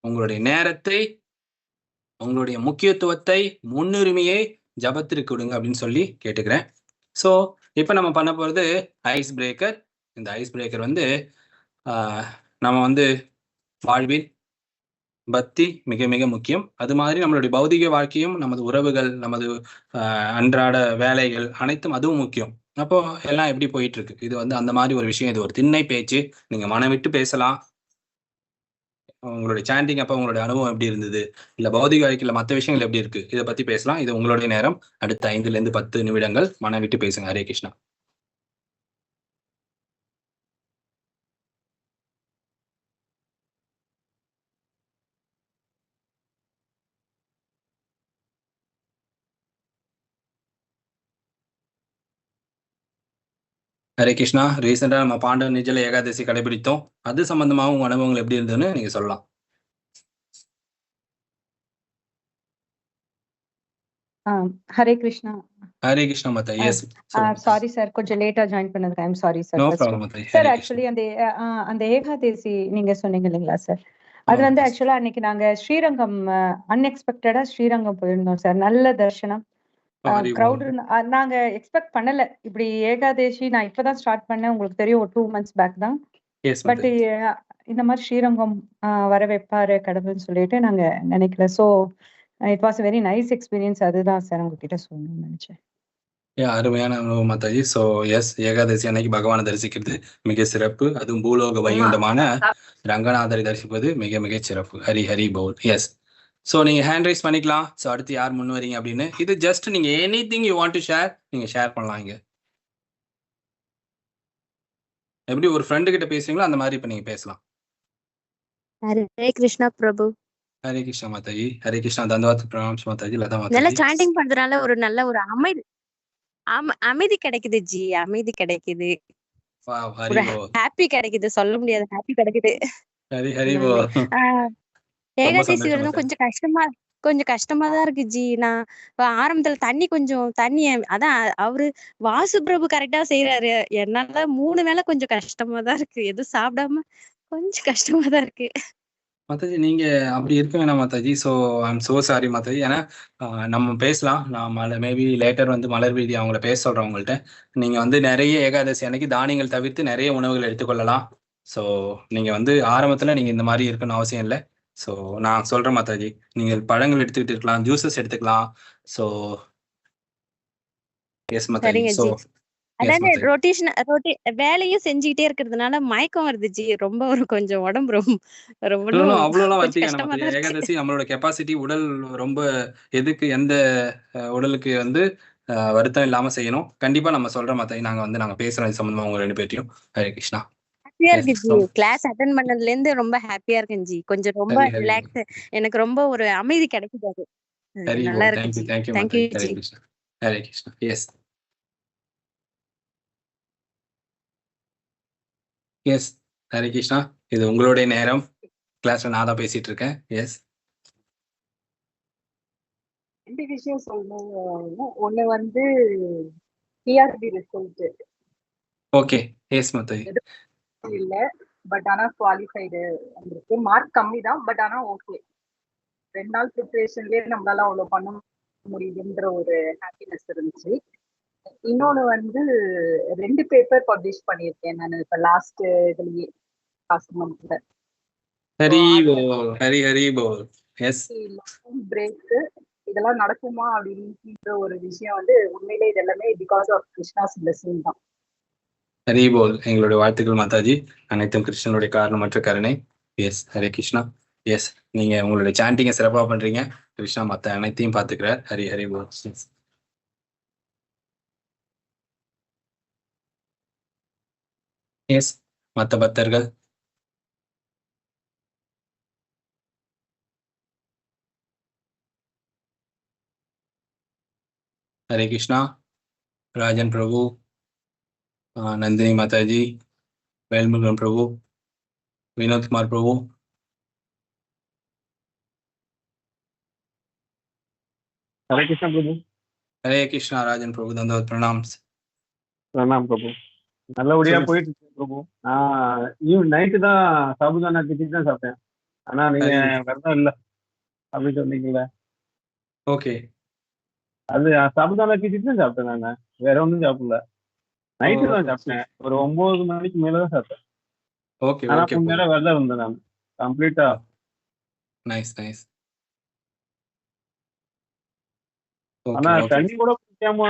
உங்களுடைய நேரத்தை, உங்களுடைய முக்கியத்துவத்தை, முன்னுரிமையை ஜபத்திற்கு கொடுங்க அப்படின்னு சொல்லி கேட்டுக்கிறேன். ஸோ இப்போ நம்ம பண்ண போகிறது ஐஸ் பிரேக்கர். இந்த ஐஸ் பிரேக்கர் வந்து நம்ம வந்து வாழ்வில் பக்தி மிக மிக முக்கியம். அது மாதிரி நம்மளுடைய பௌதிக வாழ்க்கையும், நமது உறவுகள், நமது அன்றாட வேலைகள் அனைத்தும் அதுவும் முக்கியம். அப்போ எல்லாம் எப்படி போயிட்டு இருக்கு? இது வந்து அந்த மாதிரி ஒரு விஷயம். இது ஒரு திண்ணை பேச்சு. நீங்க மனம் விட்டு பேசலாம். உங்களுடைய சாண்டிங் அப்ப உங்களுடைய அனுபவம் எப்படி இருந்தது? இல்ல பௌதிக வாழ்க்கையில மத்த விஷயங்கள் எப்படி இருக்கு? இத பத்தி பேசலாம். இது உங்களுடைய நேரம். அடுத்த 5லிருந்து 10 நிமிடங்கள் மனம் விட்டு பேசுங்க. ஹரே கிருஷ்ணா. ஹரே கிருஷ்ணா. ரீசெண்டா நம்ம பாண்டவ நிஜல ஏகாதசி கடைபிடித்தோம். அது சம்பந்தமாக உங்க அனுபவங்கள் எப்படி இருந்ததுன்னு நீங்க சொல்லலாம். ஹரே கிருஷ்ணா. ஹரே கிருஷ்ணா மாதா. எஸ். சாரி சார், கொஞ்சம் லேட்டா ஜாயின் பண்ணதுக்கு I'm sorry sir. No problem மாதா. சார் ஆக்சுவலி அந்த ஏகாதசி நீங்க சொன்னீங்க இல்லைங்களா சார், அது வந்து ஆக்சுவலா அன்னைக்கு நாங்க ஸ்ரீரங்கம் அன்எக்ஸ்பெக்டடா ஸ்ரீரங்கம் போயிருந்தோம் சார். நல்ல தர்ஷனம். கிரௌட் நாங்க எக்ஸ்பெக்ட் பண்ணல. இப்படி ஏகாதசி நான் இப்பதான் ஸ்டார்ட் பண்ணேன், உங்களுக்கு தெரியும், ஒரு 2 months பேக் தான். பட் இந்த மாதிரி ஸ்ரீரங்கம் வர வைப்பாரு கடவுள்னு சொல்லிட்டு நாங்க நினைக்கல. So it was very nice experience. அதுதான் சார் உங்ககிட்ட சொல்லணும்னு நினைச்சேன். அருமையான அனுபவம் மாதாஜி. ஸோ எஸ், ஏகாதசி அன்னைக்கு பகவானை தரிசிக்கிறது மிக சிறப்பு. அதுவும் பூலோக வைகுண்டமான ரங்கநாதரை தரிசிப்பது மிக மிக சிறப்பு. ஹரி ஹரி போல். எஸ். ஸோ நீங்க ஹேண்ட் ரைஸ் பண்ணிக்கலாம். ஸோ அடுத்து யார் முன் வரீங்க அப்படின்னு. இது ஜஸ்ட் நீங்க anything you want to share, நீங்க ஷேர் பண்ணலாம். இங்க எப்படி ஒரு ஃப்ரெண்டு கிட்ட பேசுறீங்களோ அந்த மாதிரி இப்ப நீங்க பேசலாம். ஹரே கிருஷ்ணா பிரபு. ஹரே கிருஷ்ணா மாதாஜி. ஹரே கிருஷ்ணா. தந்தவாத் பிரணாம்ஸ் மாதாஜி. லதா மாதாஜி. நல்ல சாண்டிங் பண்றதுனால ஒரு நல்ல ஒரு அமைதி கிடைக்குது ஜி. அமைதி கிடைக்குது. ஒரு ஹாப்பி கிடைக்குது. சொல்ல முடியாது, ஹாப்பி கிடைக்குது. ஹரி ஹரி போ. ஏகாதசி விரதம் கொஞ்சம் கஷ்டமா தான் இருக்கு ஜி. நான் ஆரம்பத்துல தண்ணி அதான் அவரு வாசு பிரபு கரெக்டா செய்யறாரு. என்னால 3 வேளை கொஞ்சம் கஷ்டமா தான் இருக்கு. எதுவும் சாப்பிடாம கொஞ்சம் கஷ்டமா தான் இருக்கு. மாதாஜி நீங்க அப்படி இருக்க வேணாம் Mataji. So I'm so sorry Mataji. ஏன்னா நம்ம பேசலாம். நான் மேபி லேட்டர் வந்து மலர் வீதி அவங்கள பேச சொல்றேன் உங்கள்கிட்ட. நீங்க வந்து நிறைய ஏகாதசி அன்னைக்கு தானியங்கள் தவிர்த்து நிறைய உணவுகள் எடுத்துக்கொள்ளலாம். ஸோ நீங்க வந்து ஆரம்பத்துல நீங்க இந்த மாதிரி இருக்கணும்னு அவசியம் இல்லை. ஸோ நான் சொல்றேன் மாதாஜி, நீங்கள் பழங்கள் எடுத்துக்கிட்டு இருக்கலாம், ஜூசஸ் எடுத்துக்கலாம். So S Mataji. ஸோ அதாவது வேலையும் செஞ்சுக்கிட்டே இருக்கிறதுனால மயக்கம் வருது ஜி. ரொம்ப ஒரு கொஞ்சம் உடம்பு அவ்வளோலாம் வச்சுக்க. ஏகாதசி நம்மளோட கெப்பாசிட்டி, உடல் ரொம்ப எதுக்கு எந்த உடலுக்கு வந்து வருத்தம் இல்லாம செய்யணும். கண்டிப்பா நம்ம சொல்ற மாதிரி நாங்க பேசுறோம் சம்பந்தமா உங்க 2 பேர்ட்டையும். ஹரே கிருஷ்ணா. ஹாப்பியா இருக்கு ஜி. கிளாஸ் அட்டெண்ட் பண்ணதுல இருந்து ரொம்ப ஹாப்பியா இருக்கேன் ஜி. கொஞ்சம் ரொம்ப ரிலாக்ஸ், எனக்கு ரொம்ப ஒரு அமைதி கிடைக்குது. நல்லா இருக்கு. Thank you ji. Hare Krishna. Yes yes. Hare Krishna. இது உங்களுடைய நேரம். கிளாஸ்ல நான் தான் பேசிட்டு இருக்கேன். எஸ். 2 விஷயம் சொல்லணும். ஒண்ணு வந்து TRP result. Okay. Yes Mataji. இல்ல, பட் ஆனா குவாலிஃபைடு வந்திருக்கு. மார்க் கம்மி தான், பட் ஆனா ஓகே. 2 நாள் ப்ரிப்பரேஷன்லயே நம்மளால அவ்வளவு பண்ண முடியுதுன்ற ஒரு ஹாப்பினஸ் இருந்துச்சு. இன்னொன்னு வந்து 2 பேப்பர் பப்ளிஷ் பண்ணியிருக்கேன் நான் இப்ப லாஸ்ட் இதுலயே, லாஸ்ட் மந்த்ல. ஹரி போல். ஹரி ஹரி போல். எஸ். பிரேக் இதெல்லாம் நடக்குமா அப்படின்ற ஒரு விஷயம் வந்து உண்மையிலே இது எல்லாமே பிகாஸ் ஆஃப் கிருஷ்ணாஸ் பிளெஸிங் தான். ஹரி போல். எங்களுடைய வாழ்த்துக்கள் மாதாஜி. அனைத்தும் கிருஷ்ணனுடைய காரணமற்ற கருணை. எஸ். ஹரே கிருஷ்ணா. எஸ். நீங்க உங்களுடைய சாண்டிங்க சிறப்பா பண்றீங்க. கிருஷ்ணா மத்த அனைத்தையும் பாத்துக்கிறார். ஹரி ஹரி போல். எஸ். மத்த பக்தர்கள். ஹரே கிருஷ்ணா. ராஜன் பிரபு, நந்தினி மாதாஜி, வேல்முருகன் பிரபு, வினோத் குமார் பிரபு. ஹரே கிருஷ்ணா பிரபு. ஹரே கிருஷ்ணா. ராஜன் பிரபு. தந்தவத் பிரணாம்ஸ். பிரணாம் பிரபு. நல்லபடியா போயிட்டு இருக்கு பிரபு. நைட்டு தான் சாபுதானா கிட்டி தான் சாப்பிட்டேன். ஆனா நீங்க சரி. விரதம் இல்ல அப்படி சொன்னீங்கல்ல, ஓகே அது சாப்பிட்டால கிச்சிட்டு தான் சாப்பிட்டேன் நானு. வேற ஒன்றும் சாப்பிடல. நைட்டு தான் ஓகே சாப்பிட்டேன். ஒரு 9 மணிக்கு மேலதான் சாப்பிட்டேன். ஓகே ஆனா ஓகே கொஞ்ச நேரம் விரதம் இருந்தேன் நான் கம்ப்ளீட்டா. Nice nice. ஆனா ஓகே ஓகே தண்ணி கூட குடிக்காம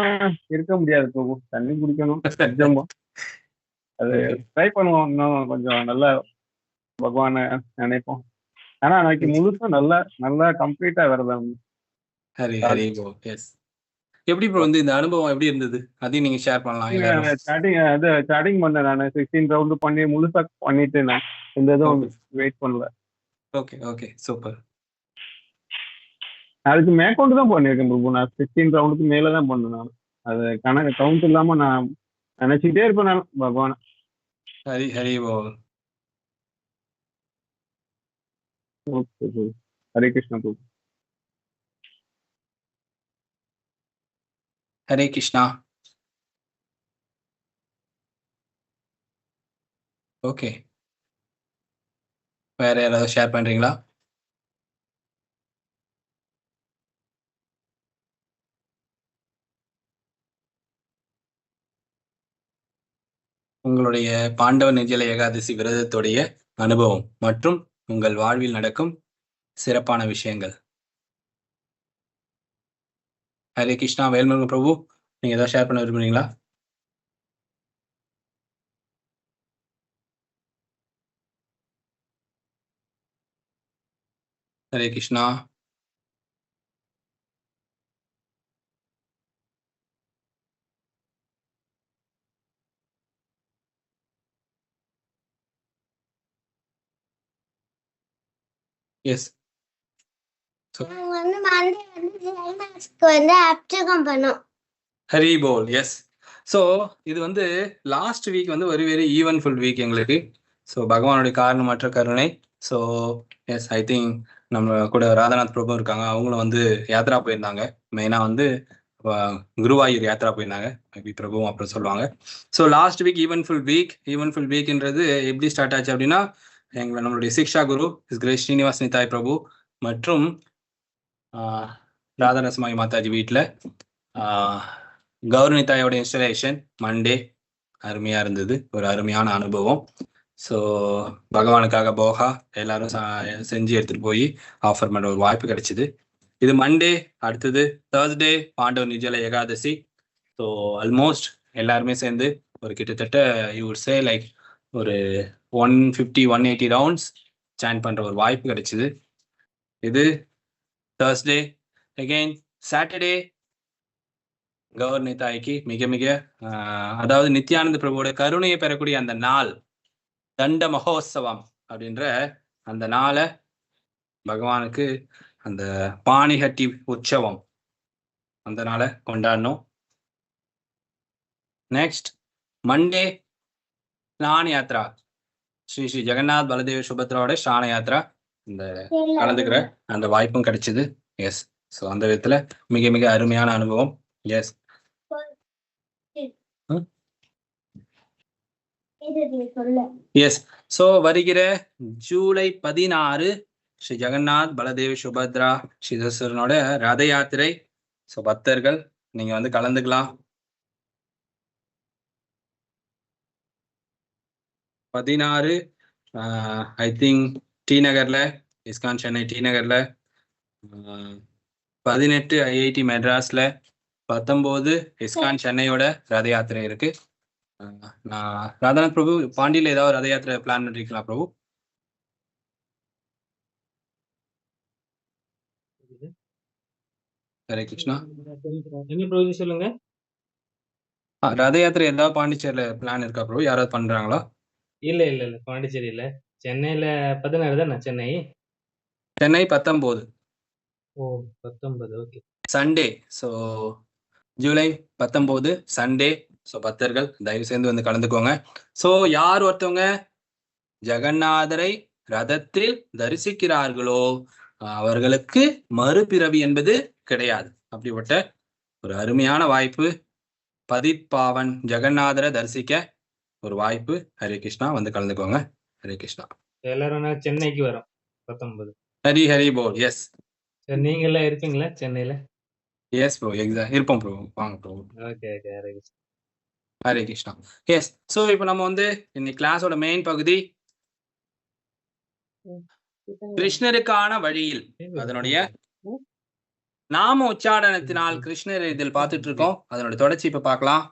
இருக்க முடியாது பிரபு. தண்ணி குடிக்கணும் கொஞ்சமா. அது ஓகே ட்ரை பண்ணுவோம் இன்னும் கொஞ்சம் நல்லா பகவானை நினைப்போம். ஆனா அன்னைக்கு முழுசா நல்லா நல்லா கம்ப்ளீட்டா விரதம். ஹரி ஹரி ப்ரோ. எஸ். எப்படி ப்ரோ வந்து இந்த அனுபவம் எப்படி இருந்தது? அதையும் நீங்க ஷேர் பண்ணலாம் எல்லாரும். ஸ்டார்டிங் பண்ணேன் நான் 16 ரவுண்டு பண்ணி முழுசா பண்ணிட்டு நான் இந்த இதுவும் வெயிட் பண்ணல. Okay okay super. அதுக்கு மேற்கொண்டு தான் பண்ணியிருக்கேன் பிரபு. நான் 16 ரவுண்டுக்கு மேல தான் பண்ணேன் நான். அது கணக்கு கவுண்ட் இல்லாம நான் நினைச்சுக்கிட்டே இருப்பேன் நான் பகவான். ஹரி ஹரி ப்ரோ. ஓகே பிரபு. ஹரே கிருஷ்ணா பிரபு. ஹரே கிருஷ்ணா. ஓகே. வேற யாராவது ஷேர் பண்றீங்களா? உங்களுடைய பாண்டவ நிர்ஜல ஏகாதசி விரதத்துடைய அனுபவம் மற்றும் உங்கள் வாழ்வில் நடக்கும் சிறப்பான விஷயங்கள். ஹரே கிருஷ்ணா. வேல்முருகன் பிரபு, நீங்க ஏதாவது ஷேர் பண்ண விரும்புறீங்களா? ஹரே கிருஷ்ணா. எஸ். ஹரி போல். எஸ். ஸோ இது வந்து லாஸ்ட் வீக் வந்து ஒரு வெரி ஈவன்ஃபுல் வீக் எங்களுக்கு. ஸோ பகவானுடைய காரணமற்ற கருணை. ஸோ எஸ், ஐ திங்க் நம்ம கூட ராதாநாத் பிரபு இருக்காங்க. அவங்களும் வந்து யாத்ரா போயிருந்தாங்க. மெயினாக வந்து குருவாயூர் யாத்ரா போயிருந்தாங்க. மேபி பிரபுவும் அப்புறம் சொல்லுவாங்க. ஸோ லாஸ்ட் வீக் ஈவன்ஃபுல் வீக்ன்றது எப்படி ஸ்டார்ட் ஆச்சு அப்படின்னா, நம்மளுடைய சிக்ஷா குரு கிரேட் ஸ்ரீனிவாஸ் நிதாய் பிரபு மற்றும் ராதாரசமாயி மாதாஜி வீட்டில் கௌரவனிதாயோட இன்ஸ்டலேஷன் மண்டே அருமையா இருந்தது. ஒரு அருமையான அனுபவம். ஸோ பகவானுக்காக போகா எல்லாரும் செஞ்சு எடுத்துட்டு போய் ஆஃபர் பண்ண ஒரு வாய்ப்பு கிடைச்சிது. இது மண்டே. அடுத்தது Thursday Pandava Nirjala Ekadashi. So almost எல்லாருமே சேர்ந்து ஒரு கிட்டத்தட்ட யூ வுட் சே லைக் ஒரு 150-180 ரவுண்ட்ஸ் சாண்ட் பண்ற ஒரு வாய்ப்பு கிடைச்சிது. இது தேர்ஸ்டே. அகெயின் சாட்டர்டே கௌரவனிதாய்க்கு மிக மிக அதாவது நித்யானந்த பிரபுவோட கருணையை பெறக்கூடிய அந்த நாள், தண்ட மகோத்சவம் அப்படின்ற அந்த நாளை பகவானுக்கு அந்த பாணிஹட்டி உற்சவம் அந்த நாளை கொண்டாடணும். நெக்ஸ்ட் மண்டே ஸ்நான யாத்ரா, ஸ்ரீ ஸ்ரீ ஜெகநாத் பலதேவ சுபத்ராவோட ஸ்நான யாத்ரா இந்த கலந்துக்கிற அந்த வாய்ப்பும் கிடைச்சிது. எஸ். ஸோ அந்த விதத்துல மிக மிக அருமையான அனுபவம். எஸ். எஸ். ஸோ வருகிற ஜூலை 16 ஸ்ரீ ஜெகநாத் பலதேவ சுபத்ரா ஸ்ரீதஸ்வரனோட ரத யாத்திரை. ஸோ பக்தர்கள் நீங்க வந்து கலந்துக்கலாம். 16 ஐ திங்க் டி நகர்ல, இஸ்கான் சென்னை டி நகர்ல, 18 ஐஐடி மெட்ராஸ்ல, 19 இஸ்கான் சென்னையோட ரத யாத்திரை இருக்கு. நான் ராதாநாத் பிரபு பாண்டியில ஏதாவது ரத யாத்திரை பிளான் பண்ணிருக்கலாம் பிரபு? ஹரே கிருஷ்ணா. சொல்லுங்க. ரத யாத்திரை ஏதாவது பாண்டிச்சேரியில பிளான் இருக்கா பிரபு? யாராவது பண்றாங்களா? இல்ல இல்ல இல்ல பாண்டிச்சேரி இல்ல, சென்னையில 16 தானே சென்னை? சென்னை 19. ஓ 19. Okay. Sunday. So July 19 Sunday. So பக்தர்கள் தயவு செய்து வந்து கலந்துக்கோங்க. ஸோ யார் ஒருத்தவங்க ஜெகநாதரை ரதத்தில் தரிசிக்கிறார்களோ அவர்களுக்கு மறுபிறவி என்பது கிடையாது. அப்படிப்பட்ட ஒரு அருமையான வாய்ப்பு. பதிப்பாவன் ஜெகநாதரை தரிசிக்க ஒரு வாய்ப்பு. ஹரே கிருஷ்ணா. வந்து கலந்துக்கோங்க. ஹரே கிருஷ்ணா. எல்லாரும் சென்னைக்கு வரோம். 19. ஹரி ஹரி போல். எஸ் சரி, நீங்க எல்லாம் இருப்பீங்களா சென்னையில? எஸ் ப்ரோ, இருப்போம் ப்ரோ. வாங்க bro. Okay okay. Hare Krishna. Hare Krishna. Yes. So இப்போ நம்ம வந்து இன்னைக்கு கிளாஸோட மெயின் பகுதி கிருஷ்ணருக்கான வழியில் அதனுடைய நாம உச்சாடனத்தினால் கிருஷ்ணர் இதில் பார்த்துட்டு இருக்கோம். அதனுடைய தொடர்ச்சி இப்ப பார்க்கலாம்.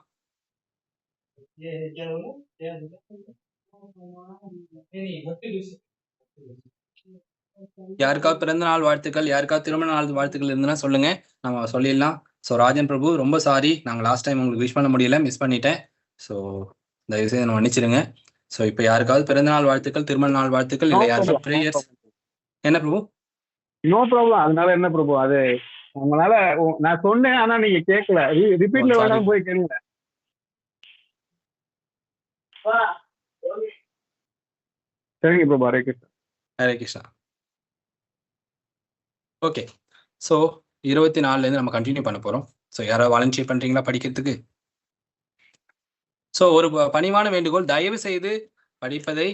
யாருக்காவது பிறந்த நாள் வாழ்த்துக்கள், யாருக்காவது திருமண நாள் வாழ்த்துக்கள் இருந்ததுன்னா சொல்லுங்க, நம்ம சொல்லிடலாம். ஸோ ராஜன் பிரபு, ரொம்ப சாரி, நாங்கள் லாஸ்ட் டைம் உங்களுக்கு விஷ் பண்ண முடியல, மிஸ் பண்ணிட்டேன். ஸோ தயவுசெய்து நம்ம மன்னிச்சிருங்க. ஸோ இப்போ யாருக்காவது பிறந்த நாள் வாழ்த்துக்கள், திருமண நாள் வாழ்த்துக்கள், இல்லை யாருக்காவது ப்ரேயர்ஸ். என்ன பிரபு? No problem. அதனால என்ன பிரபு, அது உங்களால நான் சொன்னேன், ஆனா நீங்க கேட்கல. ரிப்பீட்ல வேணாலும் போய் கேளுங்க. சரிங்க பிரபு. ஹரே கிருஷ்ணா. ஹரே கிருஷ்ணா. ஓகே, ஸோ 24லேருந்து நம்ம கண்டினியூ பண்ண போகிறோம். ஸோ யாராவது வாலண்டியர் பண்ணுறீங்களா படிக்கிறதுக்கு? ஸோ ஒரு பணிவான வேண்டுகோள், தயவு செய்து படிப்பதை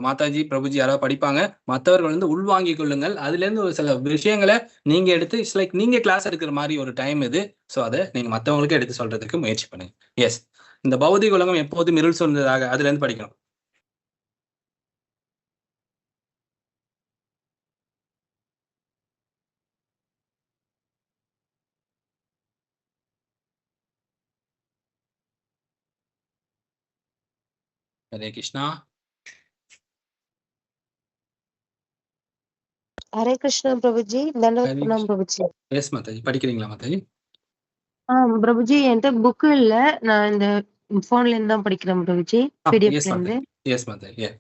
மாதாஜி பிரபுஜி யாராவது படிப்பாங்க, மற்றவர்கள் வந்து உள்வாங்கிக் கொள்ளுங்கள். அதுலேருந்து ஒரு சில விஷயங்களை நீங்க எடுத்து இட்ஸ் லைக் நீங்க கிளாஸ் எடுக்கிற மாதிரி ஒரு டைம் இது. ஸோ அதை நீங்க மற்றவங்களுக்கு எடுத்து சொல்றதுக்கு முயற்சி பண்ணுங்க. எஸ், இந்த பௌதிக உலகம் எப்போதும் இருள் சூழ்ந்ததாக, அதுல இருந்து படிக்கணும். ஹரே கிருஷ்ணா. ஹரே கிருஷ்ணா பிரபுஜி. தண்டவத் பிரணாம் பிரபுஜி. எஸ் மாதாஜி, படிக்கிறீங்களா மாதாஜி? பிரபுஜி, என்கிட்ட புக் இல்ல, நான் இந்த போன்ல இருந்து தான் படிக்கிறேன் பிரபுஜி. பிடிஎஃப்ல இருந்து. எஸ் மாதாஜி.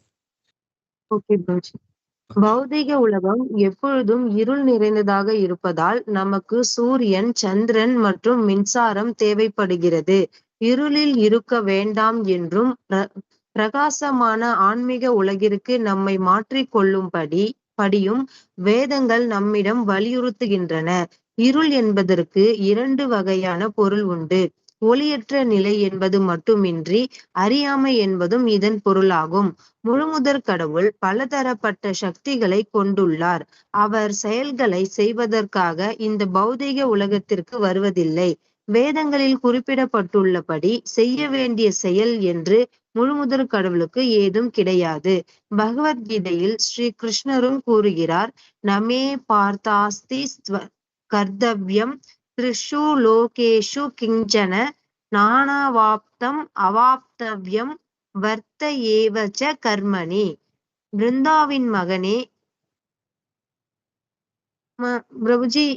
ஓகே பிரபுஜி. பௌதிக உலகம் எப்பொழுதும் இருள் நிறைந்ததாக இருப்பதால் நமக்கு சூரியன், சந்திரன் மற்றும் மின்சாரம் தேவைப்படுகிறது. இருளில் இருக்க வேண்டாம் என்றும் பிரகாசமான ஆன்மீக உலகிற்கு நம்மை மாற்றிக் கொள்ளும்படியும் வேதங்கள் நம்மிடம் வலியுறுத்துகின்றன. இருள் என்பதற்கு 2 வகையான பொருள் உண்டு. ஒளியற்ற நிலை என்பது மட்டுமின்றி அறியாமை என்பதும் இதன் பொருளாகும். முழுமுதற் கடவுள் பலதரப்பட்ட சக்திகளை கொண்டுள்ளார். அவர் செயல்களை செய்வதற்காக இந்த பௌதிக உலகத்திற்கு வருவதில்லை. வேதங்களில் குறிப்பிடப்பட்டுள்ளபடி செய்ய வேண்டிய செயல் என்று முழுமுதற் கடவுளுக்கு ஏதும் கிடையாது. பகவத்கீதையில் ஸ்ரீ கிருஷ்ணரும் கூறுகிறார், நமே பார்த்தாஸ்தி கர்த்தவ்யம் த்ரிஷு லோகேஷு கிஞ்சன நானாவாப்தம் அவாப்தவ்யம் வர்த்த ஏவச்ச கர்மணி. பிருந்தாவின் மகனே பிரபுஜி,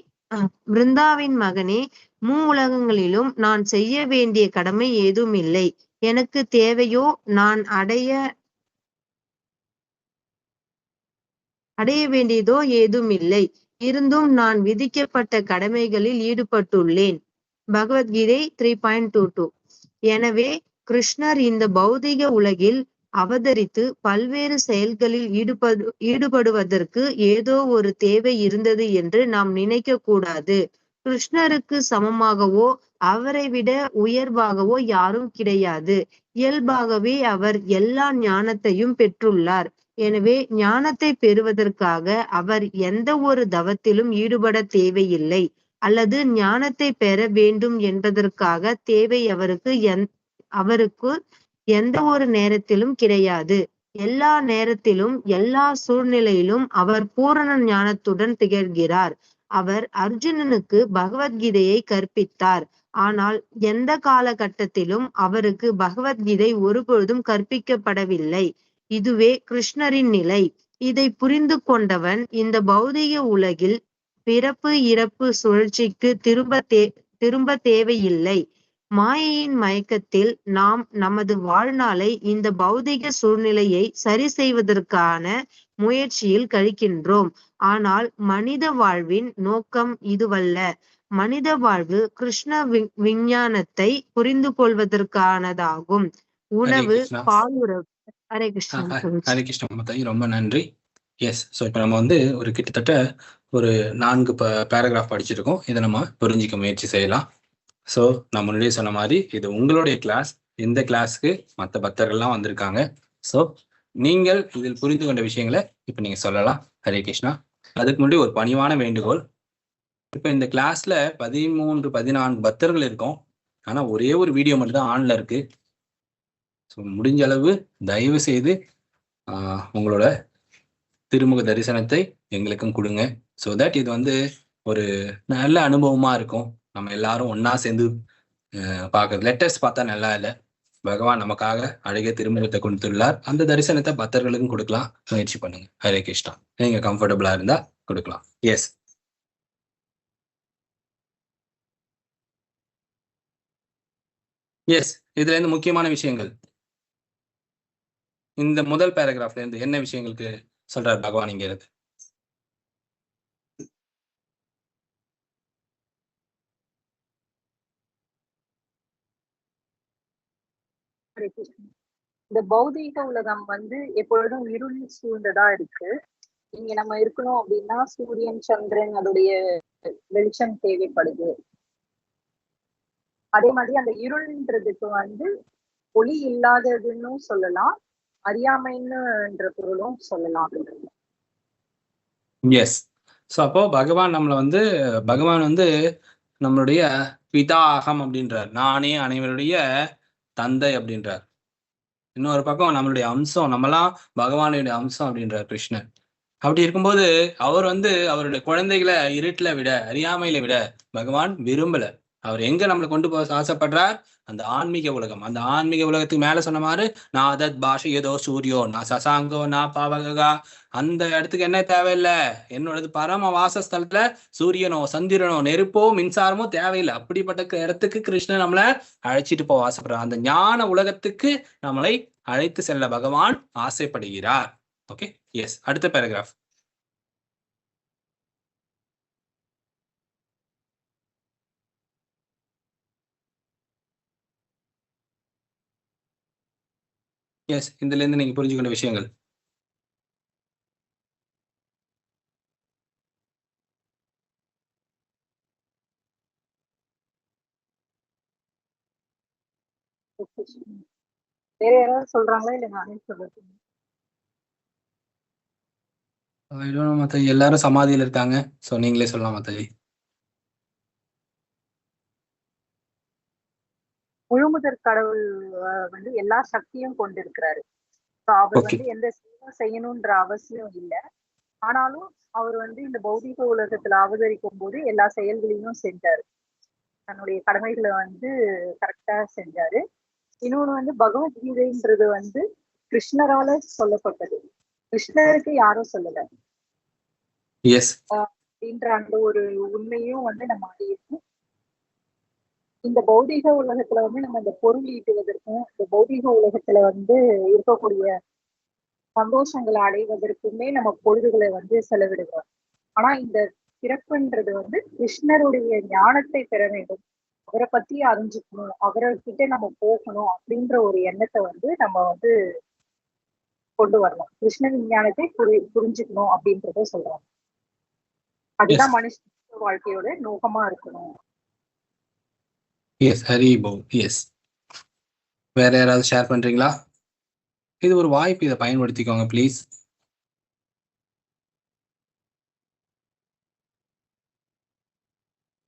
பிருந்தாவின் மகனே, உலகங்களிலும் நான் செய்ய வேண்டிய கடமை ஏதும் இல்லை. எனக்கு தேவையோ நான் அடைய வேண்டியதோ ஏதும் இல்லை. இருந்தும் நான் விதிக்கப்பட்ட கடமைகளில் ஈடுபட்டுள்ளேன். பகவத்கீதை 3.22. எனவே கிருஷ்ணர் இந்த பௌதிக உலகில் அவதரித்து பல்வேறு செயல்களில் ஈடுபடுவதற்கு ஏதோ ஒரு தேவை இருந்தது என்று நாம் நினைக்க கூடாது. கிருஷ்ணருக்கு சமமாகவோ அவரை விட உயர்வாகவோ யாரும் கிடையாது. இயல்பாகவே அவர் எல்லா ஞானத்தையும் பெற்றுள்ளார். எனவே ஞானத்தை பெறுவதற்காக அவர் எந்த ஒரு தவத்திலும் ஈடுபட தேவையில்லை, அல்லது ஞானத்தை பெற வேண்டும் என்பதற்காக தேவை அவருக்கு எந்த ஒரு நேரத்திலும் கிடையாது. எல்லா நேரத்திலும் எல்லா சூழ்நிலையிலும் அவர் பூரண ஞானத்துடன் திகழ்கிறார். அவர் அர்ஜுனனுக்கு பகவத்கீதையை கற்பித்தார். ஆனால் எந்த காலகட்டத்திலும் அவருக்கு பகவத்கீதை ஒருபொழுதும் கற்பிக்கப்படவில்லை. இதுவே கிருஷ்ணரின் நிலை. இதை புரிந்து கொண்டவன் இந்த பௌதிக உலகில் பிறப்பு இறப்பு சுழற்சிக்கு திரும்ப தேவையில்லை. மாயையின் மயக்கத்தில் நாம் நமது வாழ்நாளை இந்த பௌதிக சூழ்நிலையை சரி செய்வதற்கான முயற்சியில் கழிக்கின்றோம். ஆனால் மனித வாழ்வின் நோக்கம் இதுவல்ல. மனித வாழ்வு கிருஷ்ண விஞ்ஞானத்தை புரிந்து கொள்வதற்கானதாகும். உணவு, பாலுறவு. ஹரே கிருஷ்ணா. ஹரே கிருஷ்ணா மாதாஜி, ரொம்ப நன்றி. எஸ், ஸோ இப்போ நம்ம வந்து ஒரு கிட்டத்தட்ட ஒரு 4 பேராகிராஃப் படிச்சிருக்கோம். இதை நம்ம புரிஞ்சிக்க முயற்சி செய்யலாம். ஸோ நான் முன்னாடியே சொன்ன மாதிரி இது உங்களுடைய கிளாஸ். இந்த கிளாஸ்க்கு மற்ற பக்தர்கள்லாம் வந்திருக்காங்க. ஸோ நீங்கள் இதில் புரிந்து கொண்ட விஷயங்களை இப்போ நீங்கள் சொல்லலாம். ஹரே கிருஷ்ணா. அதுக்கு முன்னாடி ஒரு பணிவான வேண்டுகோள். இப்ப இந்த கிளாஸ்ல 13-14 பக்தர்கள் இருக்கோம். ஆனா ஒரே ஒரு வீடியோ மட்டும் தான் ஆன்ல இருக்கு. ஸோ முடிஞ்ச அளவு தயவு செய்து உங்களோட திருமுக தரிசனத்தை எங்களுக்கும் கொடுங்க. ஸோ தட் இது வந்து ஒரு நல்ல அனுபவமா இருக்கும். நம்ம எல்லாரும் ஒன்னா சேர்ந்து பார்க்கறது. லெட்டர்ஸ் பார்த்தா நல்லா இல்லை. பகவான் நமக்காக அழகிய திருமுகத்தை கொடுத்துள்ளார். அந்த தரிசனத்தை பக்தர்களுக்கும் கொடுக்கலாம். முயற்சி பண்ணுங்க. ஹரே கிருஷ்ணா. நீங்க கம்ஃபர்டபுளா இருந்தா கொடுக்கலாம். Yes, yes. இதுல இருந்து முக்கியமான விஷயங்கள் இந்த முதல் பேராகிராஃப்ல இருந்து என்ன விஷயங்களுக்கு சொல்றார் பகவான் இங்க இருக்கு? இந்த பௌதீக உலகம் வந்து எப்பொழுதும் இருள் சூழ்ந்ததா இருக்கு. இங்க நம்ம இருக்கணும் அப்படின்னா சூரியன், சந்திரன், அதோடைய வெளிச்சம் தேவைப்படுது. அதே மாதிரி அந்த இருள்ன்றதுக்கு வந்து ஒளி இல்லாததுன்னு சொல்லலாம், அறியாமைன்னுன்ற பொருளும் சொல்லலாம். எஸ். ஸோ அப்போ பகவான் வந்து நம்மளுடைய பிதாகம் அப்படின்றார். நானே அனைவருடைய தந்தை அப்படின்றார். இன்னொரு பக்கம் நம்மளுடைய அம்சம், நம்மலாம் பகவானுடைய அம்சம் அப்படின்றார் கிருஷ்ணன். அப்படி இருக்கும்போது அவர் வந்து அவருடைய குழந்தைகளை இருட்டுல விட, அறியாமையில விட பகவான் விரும்பல. அவர் எங்க நம்மளை கொண்டு போக ஆசைப்படுறார்? அந்த ஆன்மீக உலகம். அந்த ஆன்மீக உலகத்துக்கு மேல சொன்ன மாதிரி நான் அதத் பாஷை ஏதோ சூரியோ நான் சசாங்கோ நான் பாவகா, அந்த இடத்துக்கு என்ன தேவையில்லை. என்னோடது பரம வாசஸ்தலத்துல சூரியனோ சந்திரனோ நெருப்போ மின்சாரமோ தேவையில்லை. அப்படிப்பட்ட இடத்துக்கு கிருஷ்ணன் நம்மளை அழைச்சிட்டு போக ஆசைப்படுறார். அந்த ஞான உலகத்துக்கு நம்மளை அழைத்து செல்ல பகவான் ஆசைப்படுகிறார். Okay, yes. அடுத்த பேராகிராஃப். எஸ், இதுல இருந்து நீங்க புரிஞ்சுக்கிற விஷயங்கள். வேற யாராவது சொல்றாங்களா இல்ல நானே சொல்றது? மாதாஜி எல்லாரும் சமாதியில இருக்காங்க. சோ நீங்களே சொல்லலாம் மாதாஜி. முழுமுதற் கடவுள் வந்து எல்லா சக்தியும் கொண்டிருக்கிறாரு. அவர் வந்து எந்த செயலும் செய்யணும்ன்ற அவசியம் இல்லை. ஆனாலும் அவர் வந்து இந்த பௌதிக உலகத்துல அவதரிக்கும் போது எல்லா செயல்களையும் செஞ்சாரு. தன்னுடைய கடமைகளை வந்து கரெக்டா செஞ்சாரு. இன்னொன்னு வந்து பகவத்கீதைன்றது வந்து கிருஷ்ணரால சொல்லப்பட்டது. கிருஷ்ணருக்கு யாரும் சொல்லல அப்படின்ற அந்த ஒரு உண்மையும் வந்து நம்ம அறியணும். இந்த பௌதிக உலகத்துல வந்து நம்ம இந்த பொருள் ஈட்டுவதற்கும், இந்த பௌதிக உலகத்துல வந்து இருக்கக்கூடிய சந்தோஷங்களை அடைவதற்குமே நம்ம பொழுதுகளை வந்து செலவிடுவோம். ஆனா இந்த பிறப்புன்றது வந்து கிருஷ்ணருடைய ஞானத்தை பெற வேண்டும், அவரை பத்தி அறிஞ்சுக்கணும், அவர்கிட்ட நம்ம போகணும் அப்படின்ற ஒரு எண்ணத்தை வந்து நம்ம வந்து கொண்டு வரணும். கிருஷ்ண விஞ்ஞானத்தை புரிஞ்சுக்கணும் அப்படின்றத சொல்றாங்க. அதுதான் மனுஷ வாழ்க்கையோட நோக்கமா இருக்கணும். எஸ், ஹரி போல். எஸ். வேற யாராவது ஷேர் பண்றீங்களா? இது ஒரு வாய்ப்பு, இதை பயன்படுத்திக்கோங்க ப்ளீஸ்.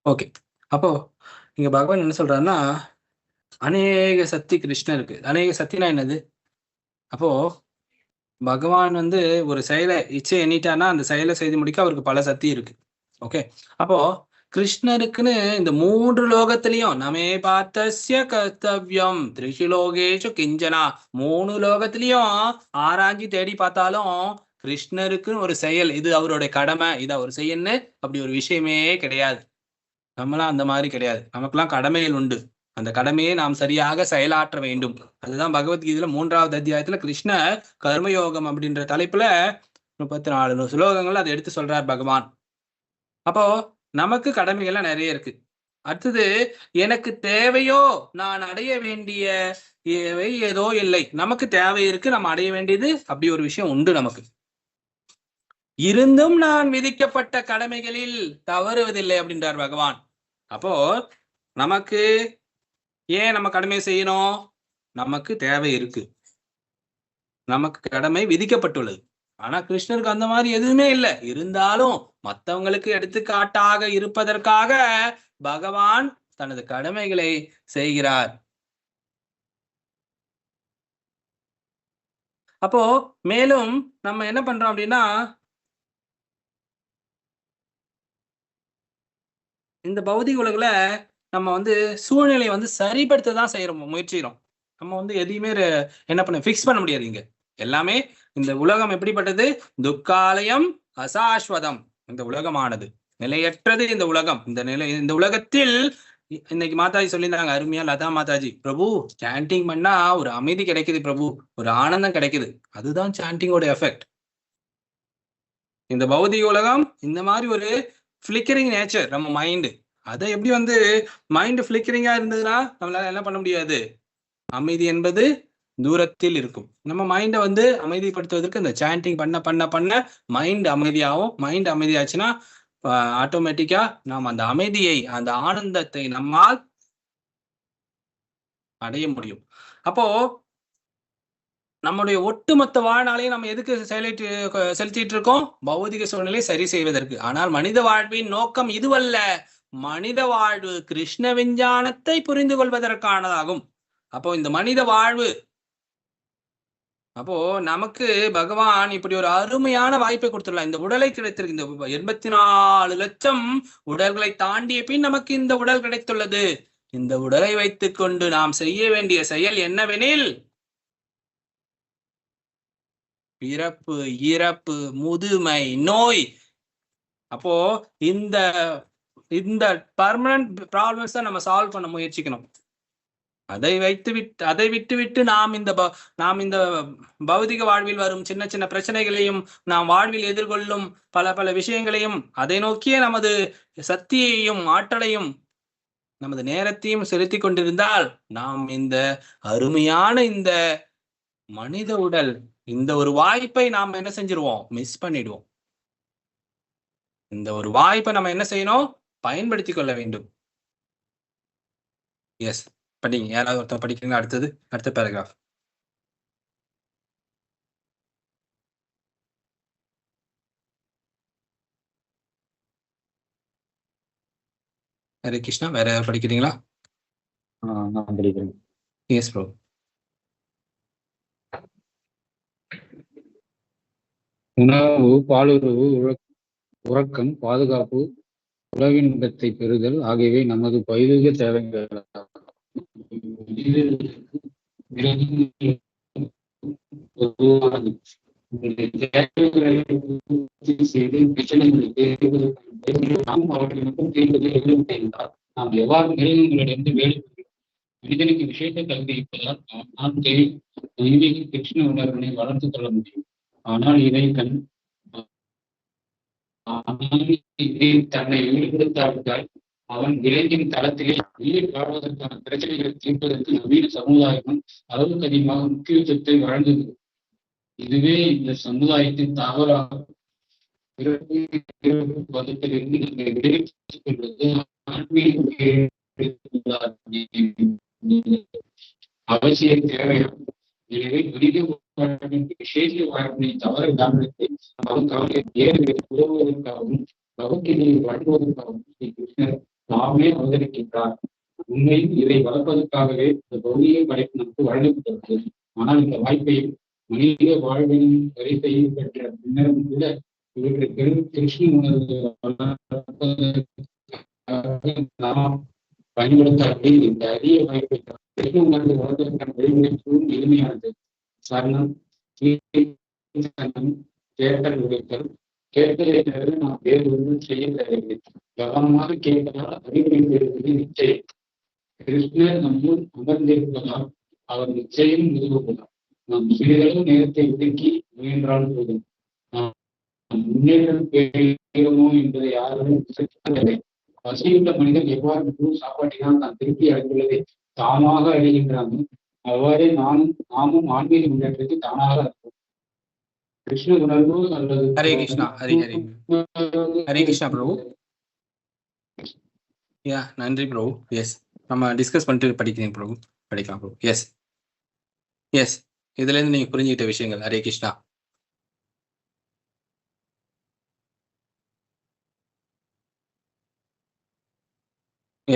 ஓகே, அப்போ இங்க பகவான் என்ன சொல்றாருன்னா, அநேக சக்தி கிருஷ்ணருக்கு. அநேக சக்தினா என்னது? அப்போ பகவான் வந்து ஒரு செயலை இச்சை எண்ணிட்டான்னா அந்த செயலை செய்து முடிக்க அவருக்கு பல சக்தி இருக்கு. ஓகே, அப்போ கிருஷ்ணருக்குன்னு இந்த 3 லோகத்திலையும் நமே பார்த்தஸ்ய கர்த்தவ்யம் த்ரிஷு லோகேஷு கிஞ்சனா, 3 லோகத்திலையும் ஆராய்ச்சி தேடி பார்த்தாலும் கிருஷ்ணருக்குன்னு ஒரு செயல், இது அவருடைய கடமை, இது அவர் செய்யணும்னு அப்படி ஒரு விஷயமே கிடையாது. நம்மளாம் அந்த மாதிரி கிடையாது. நமக்கெல்லாம் கடமைகள் உண்டு. அந்த கடமையை நாம் சரியாக செயலாற்ற வேண்டும். அதுதான் பகவத்கீதையில 3வது அத்தியாயத்துல கிருஷ்ணர் கர்மயோகம் அப்படின்ற தலைப்புல 34 ஸ்லோகங்கள் அதை எடுத்து சொல்றார் பகவான். அப்போ நமக்கு கடமைகள்லாம் நிறைய இருக்கு. அடுத்தது, எனக்கு தேவையோ நான் அடைய வேண்டிய ஏதோ இல்லை. நமக்கு தேவை இருக்கு, நம்ம அடைய வேண்டியது அப்படி ஒரு விஷயம் உண்டு நமக்கு. இருந்தும் நான் விதிக்கப்பட்ட கடமைகளில் தவறுவதில்லை அப்படின்றார் பகவான். அப்போ நமக்கு ஏன் நம்ம கடமை செய்யணும்? நமக்கு தேவை இருக்கு, நமக்கு கடமை விதிக்கப்பட்டுள்ளது. ஆனா கிருஷ்ணருக்கு அந்த மாதிரி எதுவுமே இல்லை. இருந்தாலும் மற்றவங்களுக்கு எடுத்துக்காட்டாக இருப்பதற்காக பகவான் தனது கடமைகளை செய்கிறார். அப்போ மேலும் நம்ம என்ன பண்றோம் அப்படின்னா, இந்த பௌதிக உலகில நம்ம சூழ்நிலையை சரிப்படுத்த தான் செய்யறோம், முயற்சிக்கிறோம். நம்ம எதையுமே என்ன பண்ண ஃபிக்ஸ் பண்ண முடியாது. இங்க எல்லாமே இந்த உலகம் எப்படிப்பட்டது? துக்காலயம் அசாஸ்வதம். இந்த உலகமானது நிலையற்றது. இந்த உலகம் இந்த உலகத்தில் இன்னைக்கு மாதாஜி சொல்லியிருந்தாங்க அருமையா, லதா மாதாஜி, பிரபு சாண்டிங் பண்ணா ஒரு அமைதி கிடைக்குது பிரபு, ஒரு ஆனந்தம் கிடைக்குது. அதுதான் சாண்டிங்கோட எஃபெக்ட். இந்த பௌதிக உலகம் இந்த மாதிரி ஒரு ஃபிளிக்கரிங் நேச்சர். நம்ம மைண்டு அதை எப்படி மைண்டு ஃபிளிக்கரிங்கா இருந்ததுன்னா நம்மளால என்ன பண்ண முடியாது? அமைதி என்பது தூரத்தில் இருக்கும். நம்ம மைண்டை அமைதிப்படுத்துவதற்கு இந்த சாண்டிங் பண்ண பண்ண பண்ண மைண்ட் அமைதியாகும். மைண்ட் அமைதியாச்சுன்னா ஆட்டோமேட்டிக்கா நாம் அந்த அமைதியை, அந்த ஆனந்தத்தை நம்மால் அடைய முடியும். அப்போ நம்முடைய ஒட்டுமொத்த வாழ்நாளையும் நம்ம எதுக்கு செலுத்திட்டு இருக்கோம்? பௌதிக சூழ்நிலை சரி செய்வதற்கு. ஆனால் மனித வாழ்வின் நோக்கம் இதுவல்ல. மனித வாழ்வு கிருஷ்ண விஞ்ஞானத்தை புரிந்து கொள்வதற்கானதாகும். அப்போ இந்த மனித வாழ்வு, அப்போ நமக்கு பகவான் இப்படி ஒரு அருமையான வாய்ப்பை கொடுத்துடலாம். இந்த உடலை கிடைத்திருக்கு. இந்த 84 லட்சம் உடல்களை தாண்டிய பின் நமக்கு இந்த உடல் கிடைத்துள்ளது. இந்த உடலை வைத்துக் கொண்டு நாம் செய்ய வேண்டிய செயல் என்னவெனில், பிறப்பு, இறப்பு, முதுமை, நோய். அப்போ இந்த இந்த பர்மனன்ட் ப்ராப்ளம்ஸ் தான் நம்ம சால்வ் பண்ண முயற்சிக்கணும். அதை விட்டு நாம் இந்த பௌதிக வாழ்வில் வரும் சின்ன சின்ன பிரச்சனைகளையும், நாம் வாழ்வில் எதிர்கொள்ளும் பல பல விஷயங்களையும், அதை நோக்கிய நமது சக்தியையும் ஆற்றலையும் நமது நேரத்தையும் செலுத்தி கொண்டிருந்தால் நாம் இந்த அருமையான இந்த மனித உடல், இந்த ஒரு வாய்ப்பை நாம் என்ன செஞ்சிருவோம்? மிஸ் பண்ணிடுவோம். இந்த ஒரு வாய்ப்பை நம்ம என்ன செய்யணும்? பயன்படுத்திக் கொள்ள வேண்டும். எஸ், படிங்க. யாராவது ஒருத்தர் படிக்கிறீங்க? அடுத்த பேராகிராஃப். ஹரே கிருஷ்ணா. வேற யாராவது படிக்கிறீங்களா? நான் படிக்கிறேன். Yes bro. உணவு, பாலுறவு, உறக்கம், பாதுகாப்பு, உறவின்பத்தை பெறுதல் ஆகியவை நமது பௌதீக தேவைகள். நாம் எவ்வாறு மிருகங்களிடமிருந்து வேறுபடுகிறோம்? மனிதனுக்கு விசேஷ கல்வி இருப்பதால் தெய்வீக கிருஷ்ண உணர்வினை வளர்த்துக் கொள்ள முடியும். ஆனால் இதை தன்னை ஈடுபடுத்தாவிட்டால் அவன் விலங்கின் தளத்திலே உயிர் வாழ்வதற்கான பிரச்சனைகளை தீர்ப்பதற்கு நவீன சமுதாயம் அளவுக்கு அதிகமாக முக்கியத்துவத்தை வழங்குகிறது. இதுவே இந்த சமுதாயத்தின் தவறாக அவசிய தேவையாகும். எனவே விசேஷ வாழ்வினை தவற கவனித்து அவன் கவலை உதவுவதற்காகவும் பகவத்கீதையை வழங்குவதற்காகவும் ஸ்ரீ கிருஷ்ணர் தாமே அவதரிக்கின்றார். உண்மையில் இதை வளர்ப்பதற்காகவே இந்த பௌதிக படைப்பு நமக்கு வழங்கப்பட்டுள்ளது. ஆனால் இந்த வாய்ப்பை மனித வாழ்வின் வரிசையில் பெற்ற பின்னரும் கூட இவற்றை பெரும் கிருஷ்ண உணர்வு நாம் பயன்படுத்தாமல் இந்த அரிய வாய்ப்பை கிருஷ்ண உணர்வு வளர்ப்பதற்கான வழிமுறைக்கும் எளிமையானது. காரணம், கேட்டல் உடைத்தல். கேட்கலை தவிர நாம் வேறு ஒன்றும் செய்ய தேவையில்லை. கவனமாக கேட்பதால் அறிவுரை பெறுவது நிச்சயம். கிருஷ்ணர் நம்முள் அமர்ந்திருப்பதால் அவர் நிச்சயம் உதவுவதால் நாம் சிறிதளவு நேரத்தை ஒதுக்கி முயன்றால் போதும். நாம் முன்னேற்றம் பெறுகிறோமோ என்பதை யாரும் விசாரிக்கவில்லை. பசியுள்ள மனிதன் எவ்வாறு முழு சாப்பாட்டினால் தான் திருப்தி அடைந்துள்ளதை தானாக அறிகின்றாங்க, அவ்வாறே நாமும் ஆன்மீக முன்னேற்றத்தை தானாக இருக்கும். கிருஷ்ண உணர்வு அல்லது ஹரே கிருஷ்ணா. ஹரே கிருஷ்ணா பிரபு. யா, நன்றி பிரபு. எஸ், நம்ம டிஸ்கஸ் பண்ணிட்டு படிக்கிறீங்க பிரபு, படிக்கலாம் பிரபு. எஸ் எஸ், இதுல இருந்து நீங்க புரிஞ்சுக்கிட்ட விஷயங்கள். ஹரே கிருஷ்ணா.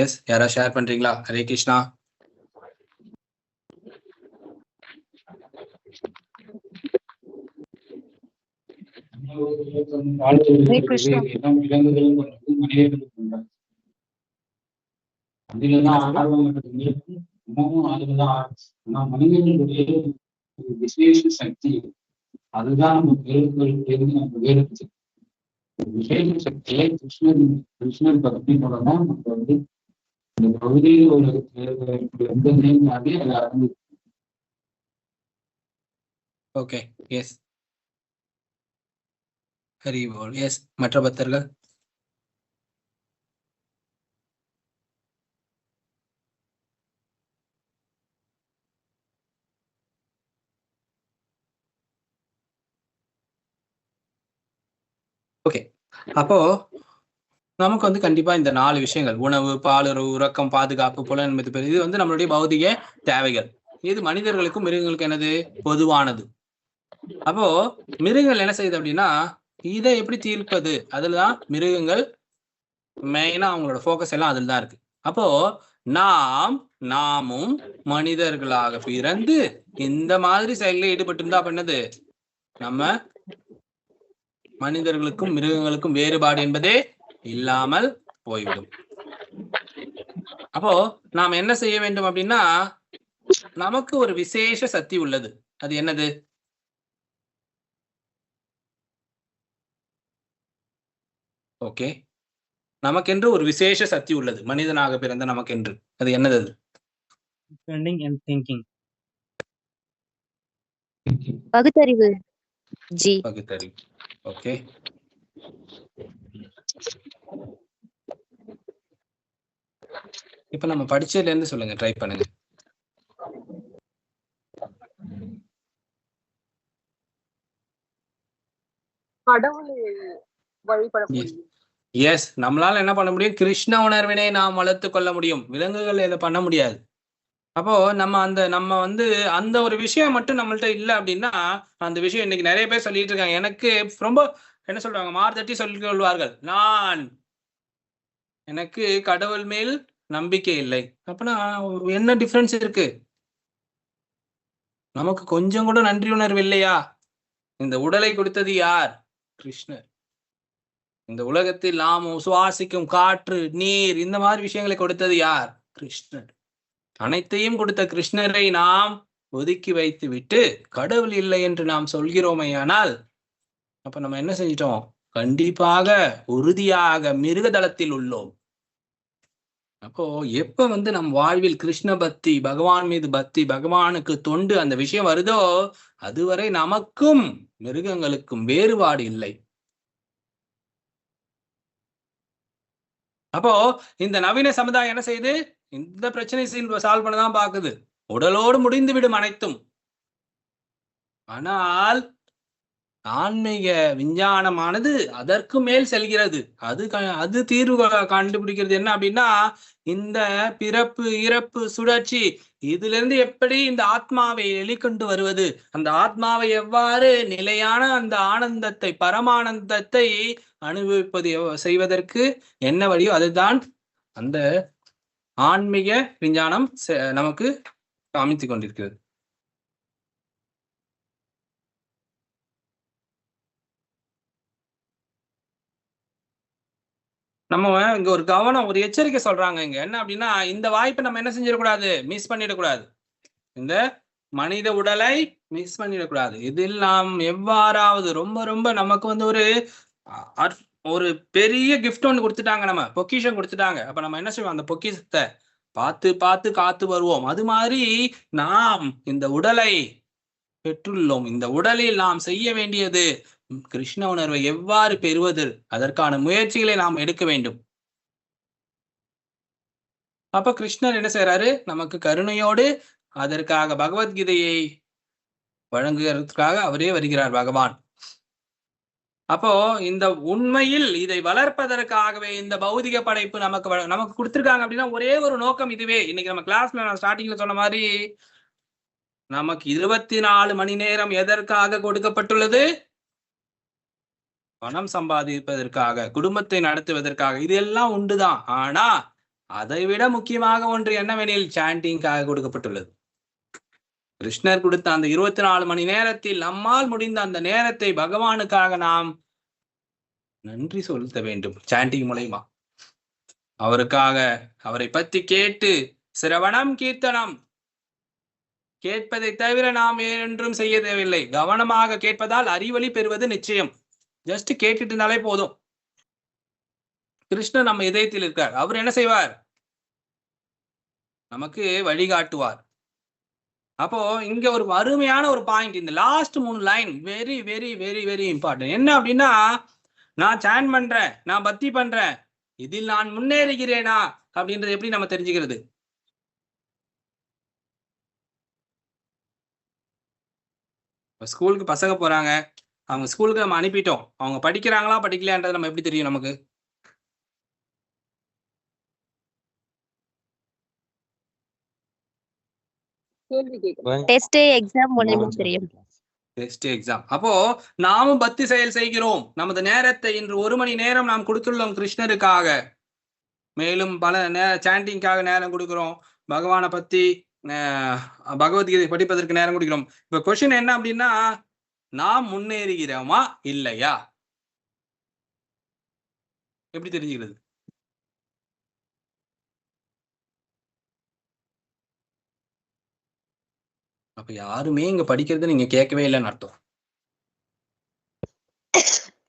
எஸ், யாரா ஷேர் பண்றீங்களா? ஹரே கிருஷ்ணா. எல்லாம் விலங்குகளும் மனிதர்களும் உண்டாகும். அதுலதான் ஆர்வம் உணவும் அதுலதான். ஆனா மனிதர்களுடைய விசேஷ சக்தி அதுதான் நம்ம விலங்குகளுக்கு நம்ம வேறுபடுது. விசேஷ சக்தியை கிருஷ்ணர் பக்தி மூலமா நம்ம வந்து இந்த பகுதியில் ஒரு எந்த நேரமாகவே அதை அடங்கு. ஓகே, எஸ், ஹரி போல். எஸ், மற்ற பக்தர்கள். ஓகே, அப்போ நமக்கு வந்து கண்டிப்பா இந்த 4 விஷயங்கள், உணவு, பாலுறவு, உறக்கம், பாதுகாப்பு, புலன் பெறுவது, இது வந்து நம்மளுடைய பௌதிக தேவைகள். இது மனிதர்களுக்கும் மிருகங்களுக்கும் என்னது? பொதுவானது. அப்போ மிருகங்கள் என்ன செய்யுது அப்படின்னா, இதை எப்படி தீர்ப்பது? அதுலதான் மிருகங்கள் மெயினா அவங்களோட போக்கஸ் எல்லாம் அதுல தான் இருக்கு. அப்போ நாமும் மனிதர்களாக பிறந்து இந்த மாதிரி செயலில் ஈடுபட்டு இருந்தா பண்ணது, நம்ம மனிதர்களுக்கும் மிருகங்களுக்கும் வேறுபாடு என்பதே இல்லாமல் போய்விடும். அப்போ நாம் என்ன செய்ய வேண்டும் அப்படின்னா, நமக்கு ஒரு விசேஷ சக்தி உள்ளது. அது என்னது? ஓகே, நமக்கென்று ஒரு விசேஷ சக்தி உள்ளது, மனிதனாக பிறந்த நமக்கென்று. அது என்னது? பகுத்தறிவு ஜி. பகுத்தறிவு. ஓகே, இப்ப நம்ம படிச்சதுல இருந்து சொல்லுங்க, ட்ரை பண்ணுங்க. கடவுளை வழிபட முடியும். எஸ், நம்மளால என்ன பண்ண முடியும்? கிருஷ்ண உணர்வினை நாம் வளர்த்து கொள்ள முடியும். விலங்குகள் இதை பண்ண முடியாது. அப்போ நம்ம வந்து அந்த ஒரு விஷயம் மட்டும் நம்மள்ட்ட இல்லை அப்படின்னா, அந்த விஷயம் இன்னைக்கு நிறைய பேர் சொல்லிட்டு இருக்காங்க. எனக்கு ரொம்ப என்ன சொல்றாங்க, மார்தட்டி சொல்லிக் கொள்வார்கள், எனக்கு கடவுள் மேல் நம்பிக்கை இல்லை. அப்பனா என்ன டிஃபரன்ஸ் இருக்கு? நமக்கு கொஞ்சம் கூட நன்றி உணர்வு இல்லையா? இந்த உடலை கொடுத்தது யார்? கிருஷ்ணர். இந்த உலகத்தில் நாம் சுவாசிக்கும் காற்று, நீர், இந்த மாதிரி விஷயங்களை கொடுத்தது யார்? கிருஷ்ணர். அனைத்தையும் கொடுத்த கிருஷ்ணரை நாம் ஒதுக்கி வைத்து விட்டு கடவுள் இல்லை என்று நாம் சொல்கிறோமையானால், அப்ப நம்ம என்ன செஞ்சிட்டோம்? கண்டிப்பாக உறுதியாக மிருகதளத்தில் உள்ளோம். அப்போ எப்ப வந்து நம் வாழ்வில் கிருஷ்ண பக்தி, பகவான் மீது பக்தி, பகவானுக்கு தொண்டு அந்த விஷயம் வருதோ, அதுவரை நமக்கும் மிருகங்களுக்கும் வேறுபாடு இல்லை. அப்போ இந்த நவீன சமுதாயம் என்ன செய்யுது? இந்த பிரச்சனை சால்வ் பண்ணதான் பாக்குது. உடலோடு முடிந்து விடும் அனைத்தும். ஆனால் ஆன்மீக விஞ்ஞானமானது அதற்கு மேல் செல்கிறது. அது தீர்வு கண்டுபிடிக்கிறது என்ன அப்படின்னா, இந்த பிறப்பு இறப்பு சுழற்சி, இதுல இருந்து எப்படி இந்த ஆத்மாவை வெளிக்கொண்டு வருவது, அந்த ஆத்மாவை எவ்வாறு நிலையான அந்த ஆனந்தத்தை, பரமானந்தத்தை அனுபவிப்பது செய்வதற்கு என்ன வழியோ அதுதான் அந்த ஆன்மீக விஞ்ஞானம் நமக்கு காமித்து கொண்டிருக்கிறது. நம்ம இங்க ஒரு கவனம், ஒரு எச்சரிக்கை சொல்றாங்க இங்க. என்ன அப்படின்னா, இந்த வாய்ப்பை நம்ம என்ன செஞ்சிடக்கூடாது? மிஸ் பண்ணிடக்கூடாது. இந்த மனித உடலை மிஸ் பண்ணிடக்கூடாது. இதில் நாம் எவ்வாறாவது ரொம்ப ரொம்ப நமக்கு வந்து ஒரு பெரிய கிஃப்ட் ஒன்று கொடுத்துட்டாங்க, நம்ம பொக்கிஷம் கொடுத்துட்டாங்க. அப்ப நம்ம என்ன செய்வோம்? அந்த பொக்கிஷத்தை பார்த்து பார்த்து காத்து வருவோம். அது மாதிரி நாம் இந்த உடலை பெற்றுள்ளோம். இந்த உடலில் நாம் செய்ய வேண்டியது கிருஷ்ண உணர்வை எவ்வாறு பெறுவது, அதற்கான முயற்சிகளை நாம் எடுக்க வேண்டும். அப்ப கிருஷ்ணர் என்ன செய்யறாரு? நமக்கு கருணையோடு அதற்காக பகவத்கீதையை வழங்குவதற்காக அவரே வருகிறார், பகவான். அப்போ இந்த உண்மையில் இதை வளர்ப்பதற்காகவே இந்த பௌதிக படைப்பு நமக்கு கொடுத்திருக்காங்க அப்படின்னா ஒரே ஒரு நோக்கம் இதுவே. இன்னைக்கு நம்ம கிளாஸ்ல நான் ஸ்டார்டிங்ல சொன்ன மாதிரி, நமக்கு 24 மணி நேரம் எதற்காக கொடுக்கப்பட்டுள்ளது? பணம் சம்பாதிப்பதற்காக, குடும்பத்தை நடத்துவதற்காக. இது எல்லாம் உண்டுதான். ஆனா அதைவிட முக்கியமாக ஒன்று என்னவெனில் சாண்டிங்காக கொடுக்கப்பட்டுள்ளது. கிருஷ்ணர் கொடுத்த அந்த 24 மணி நேரத்தில் நம்மால் முடிந்த அந்த நேரத்தை பகவானுக்காக நாம் நன்றி செலுத்த வேண்டும். சாண்டிங் மூலமா அவருக்காக, அவரை பற்றி கேட்டு சிரவணம் கீர்த்தனம் கேட்பதை தவிர நாம் என்றும் செய்ய தேவையில்லை. கவனமாக கேட்பதால் அறிவொளி பெறுவது நிச்சயம். ஜஸ்ட் கேட்டுட்டு இருந்தாலே போதும். கிருஷ்ணர் நம்ம இதயத்தில் இருக்கார். அவர் என்ன செய்வார்? நமக்கு வழிகாட்டுவார். அப்போ இங்க ஒரு அருமையான ஒரு பாயிண்ட், இந்த last 3 line very very very very important. என்ன அப்படின்னா, நான் சான் பண்றேன், நான் பக்தி பண்றேன், இதில் நான் முன்னேறுகிறேனா அப்படின்றது எப்படி நம்ம தெரிஞ்சுக்கிறது? ஸ்கூலுக்கு பசங்க போறாங்க, அவங்க ஸ்கூலுக்கு நம்ம அனுப்பிட்டோம், அவங்க படிக்கிறாங்களா படிக்கலையான்றது நம்ம எப்படி தெரியும்? நமக்கு டெஸ்ட் எக்ஸாம் மூலமா தெரியும். Test exam. அப்போ நாமும் பக்தி செயல் செய்கிறோம். நமது நேரத்தை இன்று 1 மணி நேரம் நாம் கொடுத்துள்ளோம் கிருஷ்ணருக்காக. மேலும் பல சாண்டிங்காக நேரம் கொடுக்கிறோம். பகவானை பத்தி பகவத்கீதை படிப்பதற்கு நேரம் கொடுக்கிறோம். இப்ப கொஸ்டின் என்ன அப்படின்னா, நாம் முன்னேறுகிறோமா இல்லையா? எப்படி தெரிஞ்சுக்கிறது? அப்ப யாருமே இங்க படிக்கிறது நீங்க கேட்கவே இல்லைன்னு அர்த்தம்.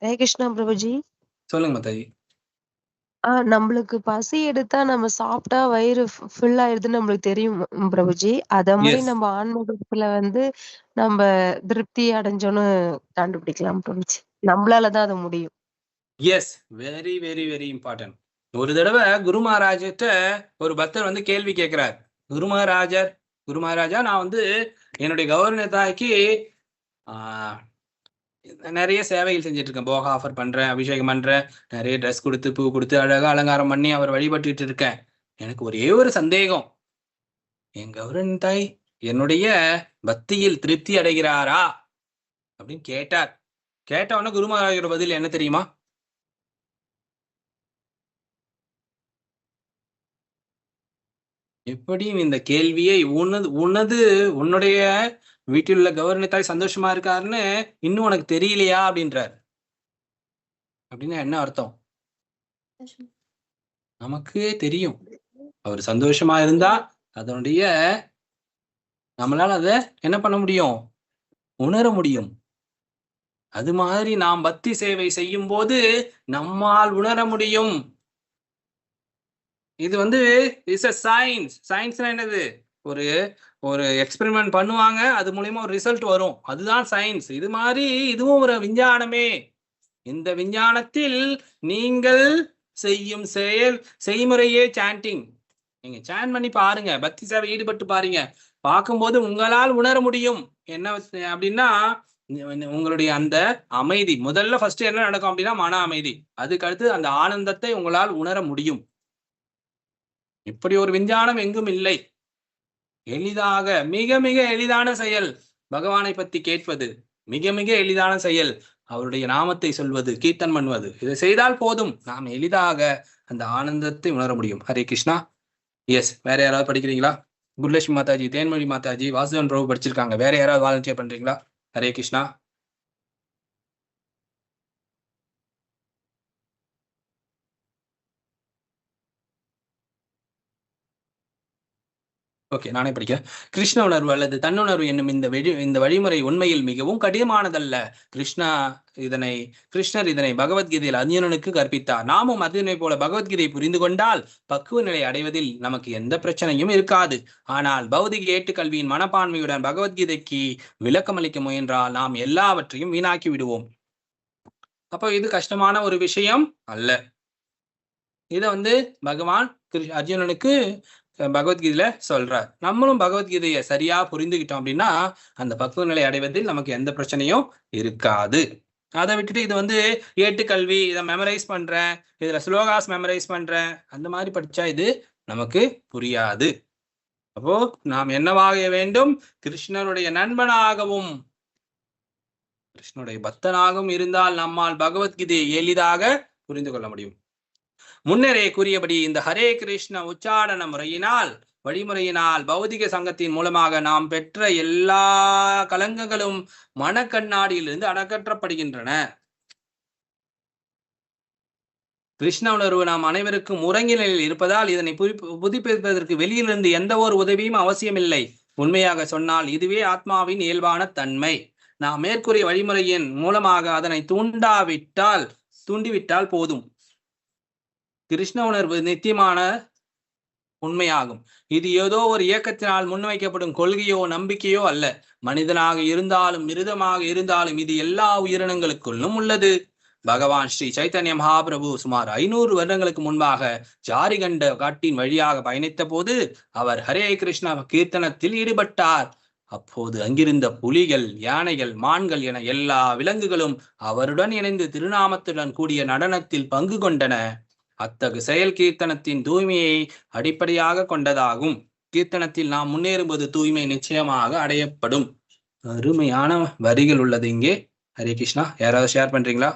ஹரே கிருஷ்ணா பிரபுஜி. சொல்லுங்க மாதாஜி. நம்மளுக்கு பசி எடுத்தா நம்ம சாப்பிட்டா வயிறு ஃபுல் ஆயிருதுன்னு நம்மளுக்கு தெரியும் பிரபுஜி. அத மாதிரி நம்ம ஆன்மீகத்துல நம்ம திருப்தி அடைஞ்சோன்னு கண்டுபிடிக்கலாம் பிரபுஜி. நம்மளாலதான் அது முடியும். Yes, very very very important. ஒரு தடவை குரு மகாராஜிட்ட ஒரு பக்தர் கேள்வி கேட்கிறார். குரு மகாராஜா, நான் என்னுடைய கவர்னர் தாய்க்கு நிறைய சேவைகள் செஞ்சுட்டு இருக்கேன். போக ஆஃபர் பண்றேன், அபிஷேகம் பண்றேன், நிறைய ட்ரெஸ் கொடுத்து பூ கொடுத்து அழகா அலங்காரம் பண்ணி அவர் வழிபட்டுட்டு இருக்கேன். எனக்கு ஒரே ஒரு சந்தேகம், என் கவர்னர் தாய் என்னுடைய பக்தியில் திருப்தி அடைகிறாரா அப்படின்னு கேட்டார். கேட்டவொடனே குரு மகாராஜோட பதில் என்ன தெரியுமா? எப்படி இந்த கேள்வியை உன்னுடைய வீட்டில் உள்ள கவர்னர் தாய் சந்தோஷமா இருக்காருன்னு இன்னும் உனக்கு தெரியலையா அப்படின்றார். அப்படின்னா என்ன அர்த்தம்? நமக்கு தெரியும் அவர் சந்தோஷமா இருந்தா அதனுடைய நம்மளால அதை என்ன பண்ண முடியும்? உணர முடியும். அது மாதிரி நாம் பக்தி சேவை செய்யும் போது நம்மால் உணர முடியும். இது இஸ் a science. சயின்ஸ்னா என்னது? ஒரு எக்ஸ்பெரிமெண்ட் பண்ணுவாங்க, அது மூலமா ஒரு ரிசல்ட் வரும், அதுதான் சயின்ஸ். இது மாதிரி இதுவும் ஒரு விஞ்ஞானமே. இந்த விஞ்ஞானத்தில் நீங்கள் செய்யும் செய்முறையே சாண்டிங். நீங்க சாண்ட் பண்ணி பாருங்க, பக்தி சேவை ஈடுபட்டு பாருங்க. பார்க்கும்போது உங்களால் உணர முடியும். என்ன அப்படின்னா, உங்களுடைய அந்த அமைதி முதல்ல ஃபர்ஸ்ட் என்ன நடக்கும் அப்படின்னா மன அமைதி. அதுக்கு அடுத்து அந்த ஆனந்தத்தை உங்களால் உணர முடியும். இப்படி ஒரு விஞ்ஞானம் எங்கும் இல்லை. எளிதாக, மிக மிக எளிதான செயல் பகவானை பத்தி கேட்பது, மிக மிக எளிதான செயல் அவருடைய நாமத்தை சொல்வது, கீர்த்தன் பண்ணுவது. இதை செய்தால் போதும், நாம் எளிதாக அந்த ஆனந்தத்தை உணர முடியும். ஹரே கிருஷ்ணா. எஸ், வேற யாராவது படிக்கிறீங்களா? குருலட்சுமி மாதாஜி, தேன்மொழி மாதாஜி, வாசுதேவன் பிரபு படிச்சிருக்காங்க. வேற யாராவது வாலண்டியர் பண்றீங்களா? ஹரே கிருஷ்ணா. ஓகே, நானே படிக்கிறேன். கிருஷ்ண உணர்வு அல்லது தன்னுணர்வு என்னும் இந்த வழிமுறை உண்மையில் மிகவும் கடினமானதல்ல. கிருஷ்ணர் இதனை பகவத்கீதையில் அர்ஜுனனுக்கு கற்பித்தார். நாமும் அர்ஜுனனை போல பகவத்கீதையை புரிந்து கொண்டால் பக்குவ நிலை அடைவதில் நமக்கு எந்த பிரச்சனையும் இருக்காது. ஆனால் பௌதிக ஏட்டுக்கல்வியின் மனப்பான்மையுடன் பகவத்கீதைக்கு விளக்கம் அளிக்க முயன்றால் நாம் எல்லாவற்றையும் வீணாக்கி விடுவோம். அப்போ இது கஷ்டமான ஒரு விஷயம் அல்ல. இதை பகவான் அர்ஜுனனுக்கு பகவத்கீதையில சொல்றார். நம்மளும் பகவத்கீதையை சரியா புரிந்துகிட்டோம் அப்படின்னா அந்த பக்குவ நிலை அடைவதில் நமக்கு எந்த பிரச்சனையும் இருக்காது. அதை விட்டுட்டு இது ஏட்டுக்கல்வி, இதை மெமரைஸ் பண்றேன், இதுல ஸ்லோகாஸ் மெமரைஸ் பண்றேன், அந்த மாதிரி படிச்சா இது நமக்கு புரியாது. அப்போ நாம் என்னவாக வேண்டும்? கிருஷ்ணனுடைய நண்பனாகவும் கிருஷ்ணனுடைய பக்தனாகவும் இருந்தால் நம்மால் பகவத்கீதையை எளிதாக புரிந்து கொள்ள முடியும். முன்னரே கூறியபடி இந்த ஹரே கிருஷ்ண உச்சாரண வழிமுறையினால் பௌதிக சங்கத்தின் மூலமாக நாம் பெற்ற எல்லா கலங்கங்களும் மனக்கண்ணாடியிலிருந்து அகற்றப்படுகின்றன. கிருஷ்ண உணர்வு நாம் அனைவருக்கும் உறங்கிய நிலையில் இருப்பதால் இதனை புதுப்பிப்பதற்கு வெளியிலிருந்து எந்த ஒரு உதவியும் அவசியமில்லை. உண்மையாக சொன்னால் இதுவே ஆத்மாவின் இயல்பான தன்மை. நாம் மேற்கூறிய வழிமுறையின் மூலமாக அதனை தூண்டிவிட்டால் போதும். கிருஷ்ண உணர்வு நித்தியமான உண்மையாகும். இது ஏதோ ஒரு இயக்கத்தினால் முன்வைக்கப்படும் கொள்கையோ நம்பிக்கையோ அல்ல. மனிதனாக இருந்தாலும் மிருதமாக இருந்தாலும் இது எல்லா உயிரினங்களுக்குள்ளும் உள்ளது. பகவான் ஸ்ரீ சைத்தன்ய மகாபிரபு சுமார் 500 வருடங்களுக்கு முன்பாக ஜாரிகண்ட காட்டின் வழியாக பயணித்த போது அவர் ஹரே கிருஷ்ணா கீர்த்தனத்தில் ஈடுபட்டார். அப்போது அங்கிருந்த புலிகள், யானைகள், மான்கள் என எல்லா விலங்குகளும் அவருடன் இணைந்து திருநாமத்துடன் கூடிய நடனத்தில் பங்கு கொண்டன. அத்தகு செயல் கீர்த்தனத்தின் தூய்மையை அடிப்படையாக கொண்டதாகும். கீர்த்தனத்தில் நாம் முன்னேறும்போது தூய்மை நிச்சயமாக அடையப்படும். அருமையான வரிகள் உள்ளது இங்கே. ஹரே கிருஷ்ணா. யாராவது ஷேர் பண்றீங்களா?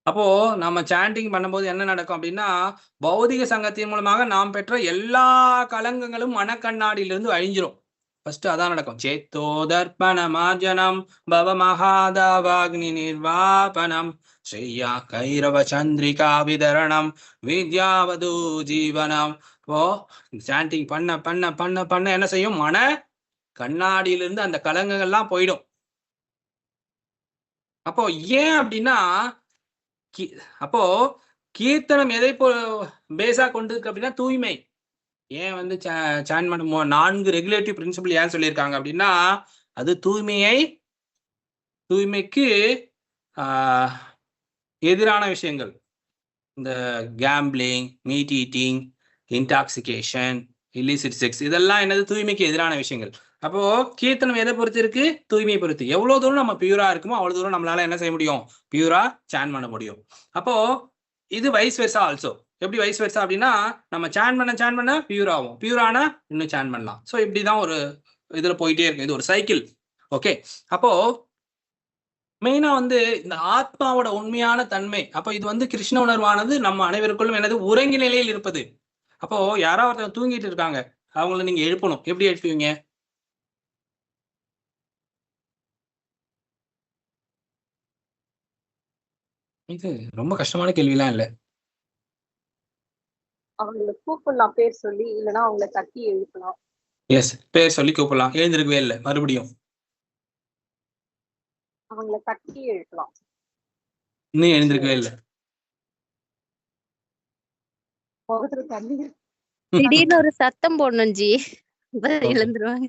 அப்போ நம்ம சாண்டிங் பண்ணும்போது என்ன நடக்கும் அப்படின்னா, பௌதிக சங்கத்தின் மூலமாக நாம் பெற்ற எல்லா கலங்கங்களும் மனக்கண்ணாடியிலிருந்து அழிஞ்சிரும். ஃபர்ஸ்ட் அதான் நடக்கும். சேத்தோதர்ப்பண மார்ஜனம் பவ மகாதாவாக்னி நிர்வாபனம் ஸ்ரீயா கைரவ சந்திரிகா விதரணம் வித்யாவது ஜீவனம். இப்போ சாண்டிங் பண்ண பண்ண பண்ண பண்ண என்ன செய்யும்? மன கண்ணாடியிலிருந்து அந்த கலங்கங்கள்லாம் போயிடும். அப்போ ஏன் அப்படின்னா, அப்போ கீர்த்தனம் எதை பேஸா கொண்டு இருக்கு அப்படின்னா தூய்மை. ஏன் வந்து சான் பண்ண 4 ரெகுலேட்டிவ் பிரின்சிபிள் ஏன் சொல்லியிருக்காங்க அப்படின்னா, அது தூய்மைக்கு எதிரான விஷயங்கள். இந்த gambling, meet eating, intoxication, illicit sex, இதெல்லாம் என்னது? தூய்மைக்கு எதிரான விஷயங்கள். அப்போ கீர்த்தனம் எதை பொறுத்து இருக்கு? தூய்மையை பொறுத்து. எவ்வளவு தூரம் நம்ம பியூரா இருக்குமோ அவ்வளவு தூரம் நம்மளால என்ன செய்ய முடியும்? பியூரா சான் பண்ண முடியும். அப்போ இது வைஸ் வெர்சா ஆல்சோ. எப்படி வைஸ் வெர்சா அப்படின்னா, நம்ம சான் பண்ண பியூர் ஆகும், பியூரானா இன்னும் சான் பண்ணலாம். ஸோ இப்படிதான் ஒரு இதுல போயிட்டே இருக்கு. இது ஒரு சைக்கிள். ஓகே. அப்போ மெயினா வந்து இந்த ஆத்மாவோட உண்மையான தன்மை. அப்போ இது வந்து கிருஷ்ண உணர்வானது நம்ம அனைவருக்குள்ளும் என்னது? உறங்கி நிலையில் இருப்பது. அப்போ யாராவது தூங்கிட்டு இருக்காங்க, அவங்கள நீங்க எழுப்பணும். எப்படி எழுப்புவீங்க? இது ரொம்ப கஷ்டமான கேள்விலாம் இல்ல. அவங்களை கூப்பிடலாம், பேர் சொல்லி, இல்லைன்னா அவங்களை தட்டி எழுப்பலாம். எஸ், பேர் சொல்லி கூப்பிடலாம். எழுந்திருக்கவே இல்லை, மறுபடியும் அவங்களை தட்டி எழுப்பலாம். இன்னும் எழுந்திருக்கவே இல்லை. முகத்துல தண்ணி. திடீர்னு ஒரு சத்தம் போடணும் ஜி, எழுந்துருவாங்க.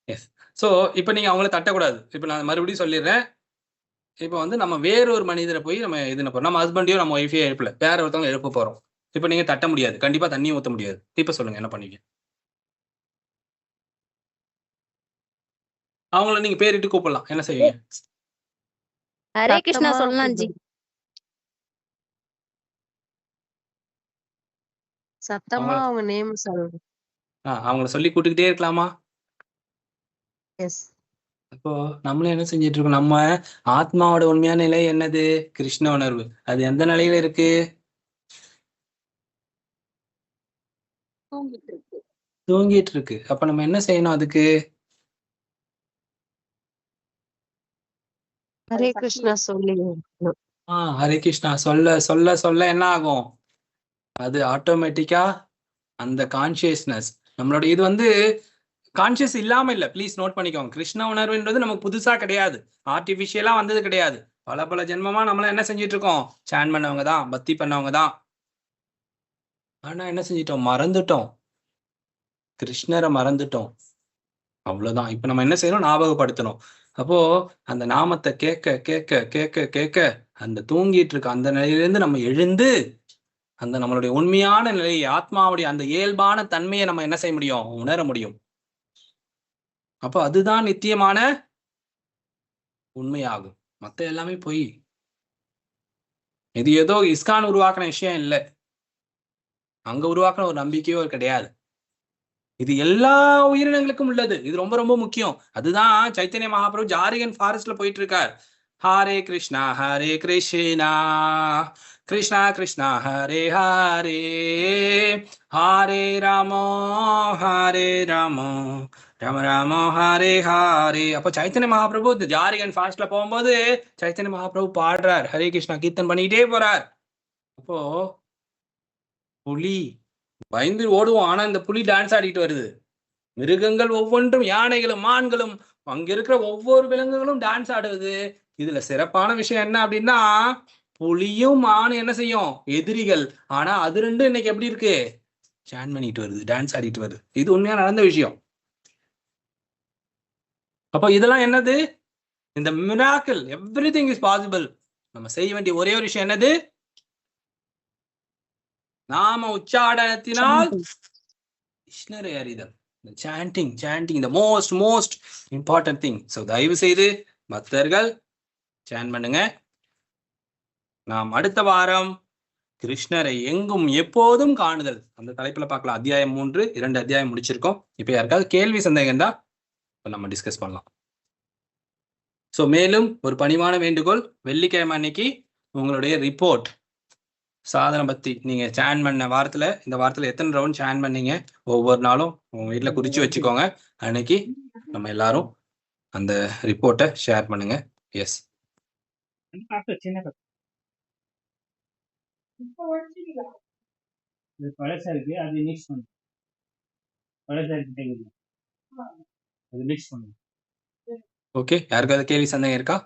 எஸ். ஸோ இப்போ நீங்க அவங்கள தட்டக்கூடாது. இப்போ நான் மறுபடியும் சொல்லிடுறேன். இப்போ வந்து நம்ம வேற ஒரு மனிதரை போய் நம்ம இது போறோம். நம்ம ஹஸ்பண்டையும் நம்ம ஒய்ஃபையும் எழுப்பல, வேற ஒருத்தவங்க எழுப்ப போறோம். இப்போ நீங்க தட்ட முடியாது, கண்டிப்பா தண்ணியும் ஊற்ற முடியாது. இப்போ சொல்லுங்க என்ன பண்ணுவீங்க? அவங்கள நீங்க பேரிட்டு கூப்பிடலாம், என்ன செய்வீங்க? ஹரே கிருஷ்ணா சொல்லலாம் ஜி. சத்தமா அவங்க நேம் சொல்லுங்க. அவங்கள சொல்லி கூட்டுக்கிட்டே இருக்கலாமா? எஸ். அப்போ நம்மளும் என்ன செஞ்சிட்டு இருக்கோம்? நம்ம ஆத்மாவோட உண்மையான நிலை என்னது? கிருஷ்ண உணர்வு. அது எந்த நிலையில இருக்கு? தூங்கிட்டு இருக்கு. அப்ப நம்ம என்ன செய்யணும் அதுக்கு? ஹரே கிருஷ்ணா சொல்லி. ஹரே கிருஷ்ணா சொல்ல சொல்ல சொல்ல என்ன ஆகும்? அது ஆட்டோமேட்டிக்கா அந்த கான்சியஸ்னஸ் நம்மளோட இது வந்து கான்சியஸ் இல்லாம இல்ல. ப்ளீஸ் நோட் பண்ணிக்கோங்க. கிருஷ்ண உணர்வுன்றது நமக்கு புதுசா கிடையாது, ஆர்டிபிஷியலா வந்தது கிடையாது. பல ஜென்மமா நம்மள என்ன செஞ்சிட்டு இருக்கோம்? சான் பண்ணவங்க தான், பக்தி பண்ணவங்க தான். ஆனா என்ன செஞ்சிட்டோம்? மறந்துட்டோம், கிருஷ்ணரை மறந்துட்டோம். அவ்வளவுதான். இப்ப நம்ம என்ன செய்யணும்? ஞாபகப்படுத்தணும். அப்போ அந்த நாமத்தை கேட்க கேட்க கேட்க கேட்க அந்த தூங்கிட்டு இருக்க அந்த நிலையிலிருந்து நம்ம எழுந்து அந்த நம்மளுடைய உண்மையான நிலையை, ஆத்மாவுடைய அந்த இயல்பான தன்மையை நம்ம என்ன செய்ய முடியும்? உணர முடியும். அப்போ அதுதான் நித்தியமான உண்மையாகும். மத்த எல்லாமே பொய். இது ஏதோ இஸ்கான் உருவாக்கின விஷயம் இல்லை, அங்க உருவாக்கின ஒரு நம்பிக்கையோ கிடையாது. இது எல்லா உயிரினங்களுக்கும் உள்ளது. இது ரொம்ப ரொம்ப முக்கியம். அதுதான் சைத்தன்ய மகாபிரபு ஜாரிகன் ஃபாரஸ்ட்ல போயிட்டு இருக்கார். Hare Krishna Krishna Krishna Hare Hare Hare Rama Rama Rama Hare Hare. அப்போ சைத்தன்ய மகாபிரபு இந்த ஜாரிகன் ஃபாஸ்ட்ல போகும்போது சைத்தன்ய மகாபிரபு பாடுறார், ஹரே கிருஷ்ணா கீர்த்தன் பண்ணிட்டே போறார். அப்போ புலி பயந்து ஓடுவோம், ஆனா இந்த புலி டான்ஸ் ஆடிட்டு வருது. மிருகங்கள் ஒவ்வொன்றும், யானைகளும் மான்களும் அங்க இருக்கிற ஒவ்வொரு விலங்குகளும் டான்ஸ் ஆடுவது. இதுல சிறப்பான விஷயம் என்ன அப்படின்னா, புலியும் மானும் என்ன செய்யும், எதிரிகள், ஆனா அது ரெண்டும் இன்னைக்கு எப்படி இருக்கு, சான் பண்ணிட்டு வருது, டான்ஸ் ஆடிட்டு வருது. இது உண்மையா நடந்த விஷயம். அப்போ இதெல்லாம் என்னது, இந்த மிராக்கிள், எவ்ரிதிங் இஸ் பாசிபிள். நம்ம செய்ய வேண்டிய ஒரே ஒரு விஷயம் என்னது, நாம உச்சாடனத்தினால் கிருஷ்ணரை அறிதல். Sanding the most important thing. So தயவு செய்து பக்தர்கள் சான் பண்ணுங்க. நாம் அடுத்த வாரம் கிருஷ்ணரை எங்கும் எப்போதும் காணுதல் அந்த தலைப்புல பார்க்கலாம். அத்தியாயம் 3, 2 அத்தியாயம் முடிச்சிருக்கோம். இப்ப யாருக்காவது கேள்வி சந்தேகம் தான் நம்ம டிஸ்கஸ் பண்ணலாம். ஸோ மேலும் ஒரு பணிவான வேண்டுகோள், வெள்ளிக்கிழமை அன்னைக்கு உங்களுடைய ரிப்போர்ட் சாதனை பத்தி நீங்க சான் பண்ண வாரத்துல, இந்த வாரத்துல எத்தனை ரவுண்ட் சான் பண்ணீங்க ஒவ்வொரு நாளும் உங்க வீட்டுல குறிச்சு வச்சுக்கோங்க. அன்னைக்கு நம்ம எல்லாரும் அந்த ரிப்போர்ட்டை ஷேர் பண்ணுங்க. S okay. யாருக்காவது கேள்வி சந்தேகம் இருக்கா,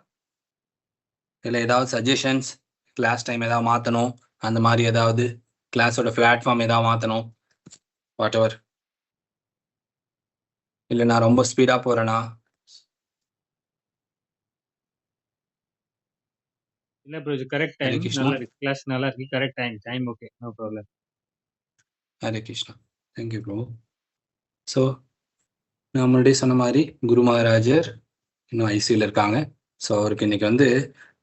இல்லை ஏதாவது சஜஷன்ஸ், கிளாஸ் டைம் ஏதாவது மாற்றணும், அந்த மாதிரி ஏதாவது கிளாஸோட பிளாட்ஃபார்ம் ஏதாவது மாற்றணும், வாட் எவர், இல்லை நான் ரொம்ப ஸ்பீடாக போகிறேன்னா? இல்ல ப்ரோ, இது கரெக்ட் டைம், நல்லா இருக்கு, கிளாஸ் நல்லா இருக்கு, correct time okay, no problem. Hare Krishna, thank you bro. So நான் முன்னாடியே சொன்ன மாதிரி குரு மகாராஜர் இன்னும் ஐசியூவில் இருக்காங்க. ஸோ அவருக்கு இன்னைக்கு வந்து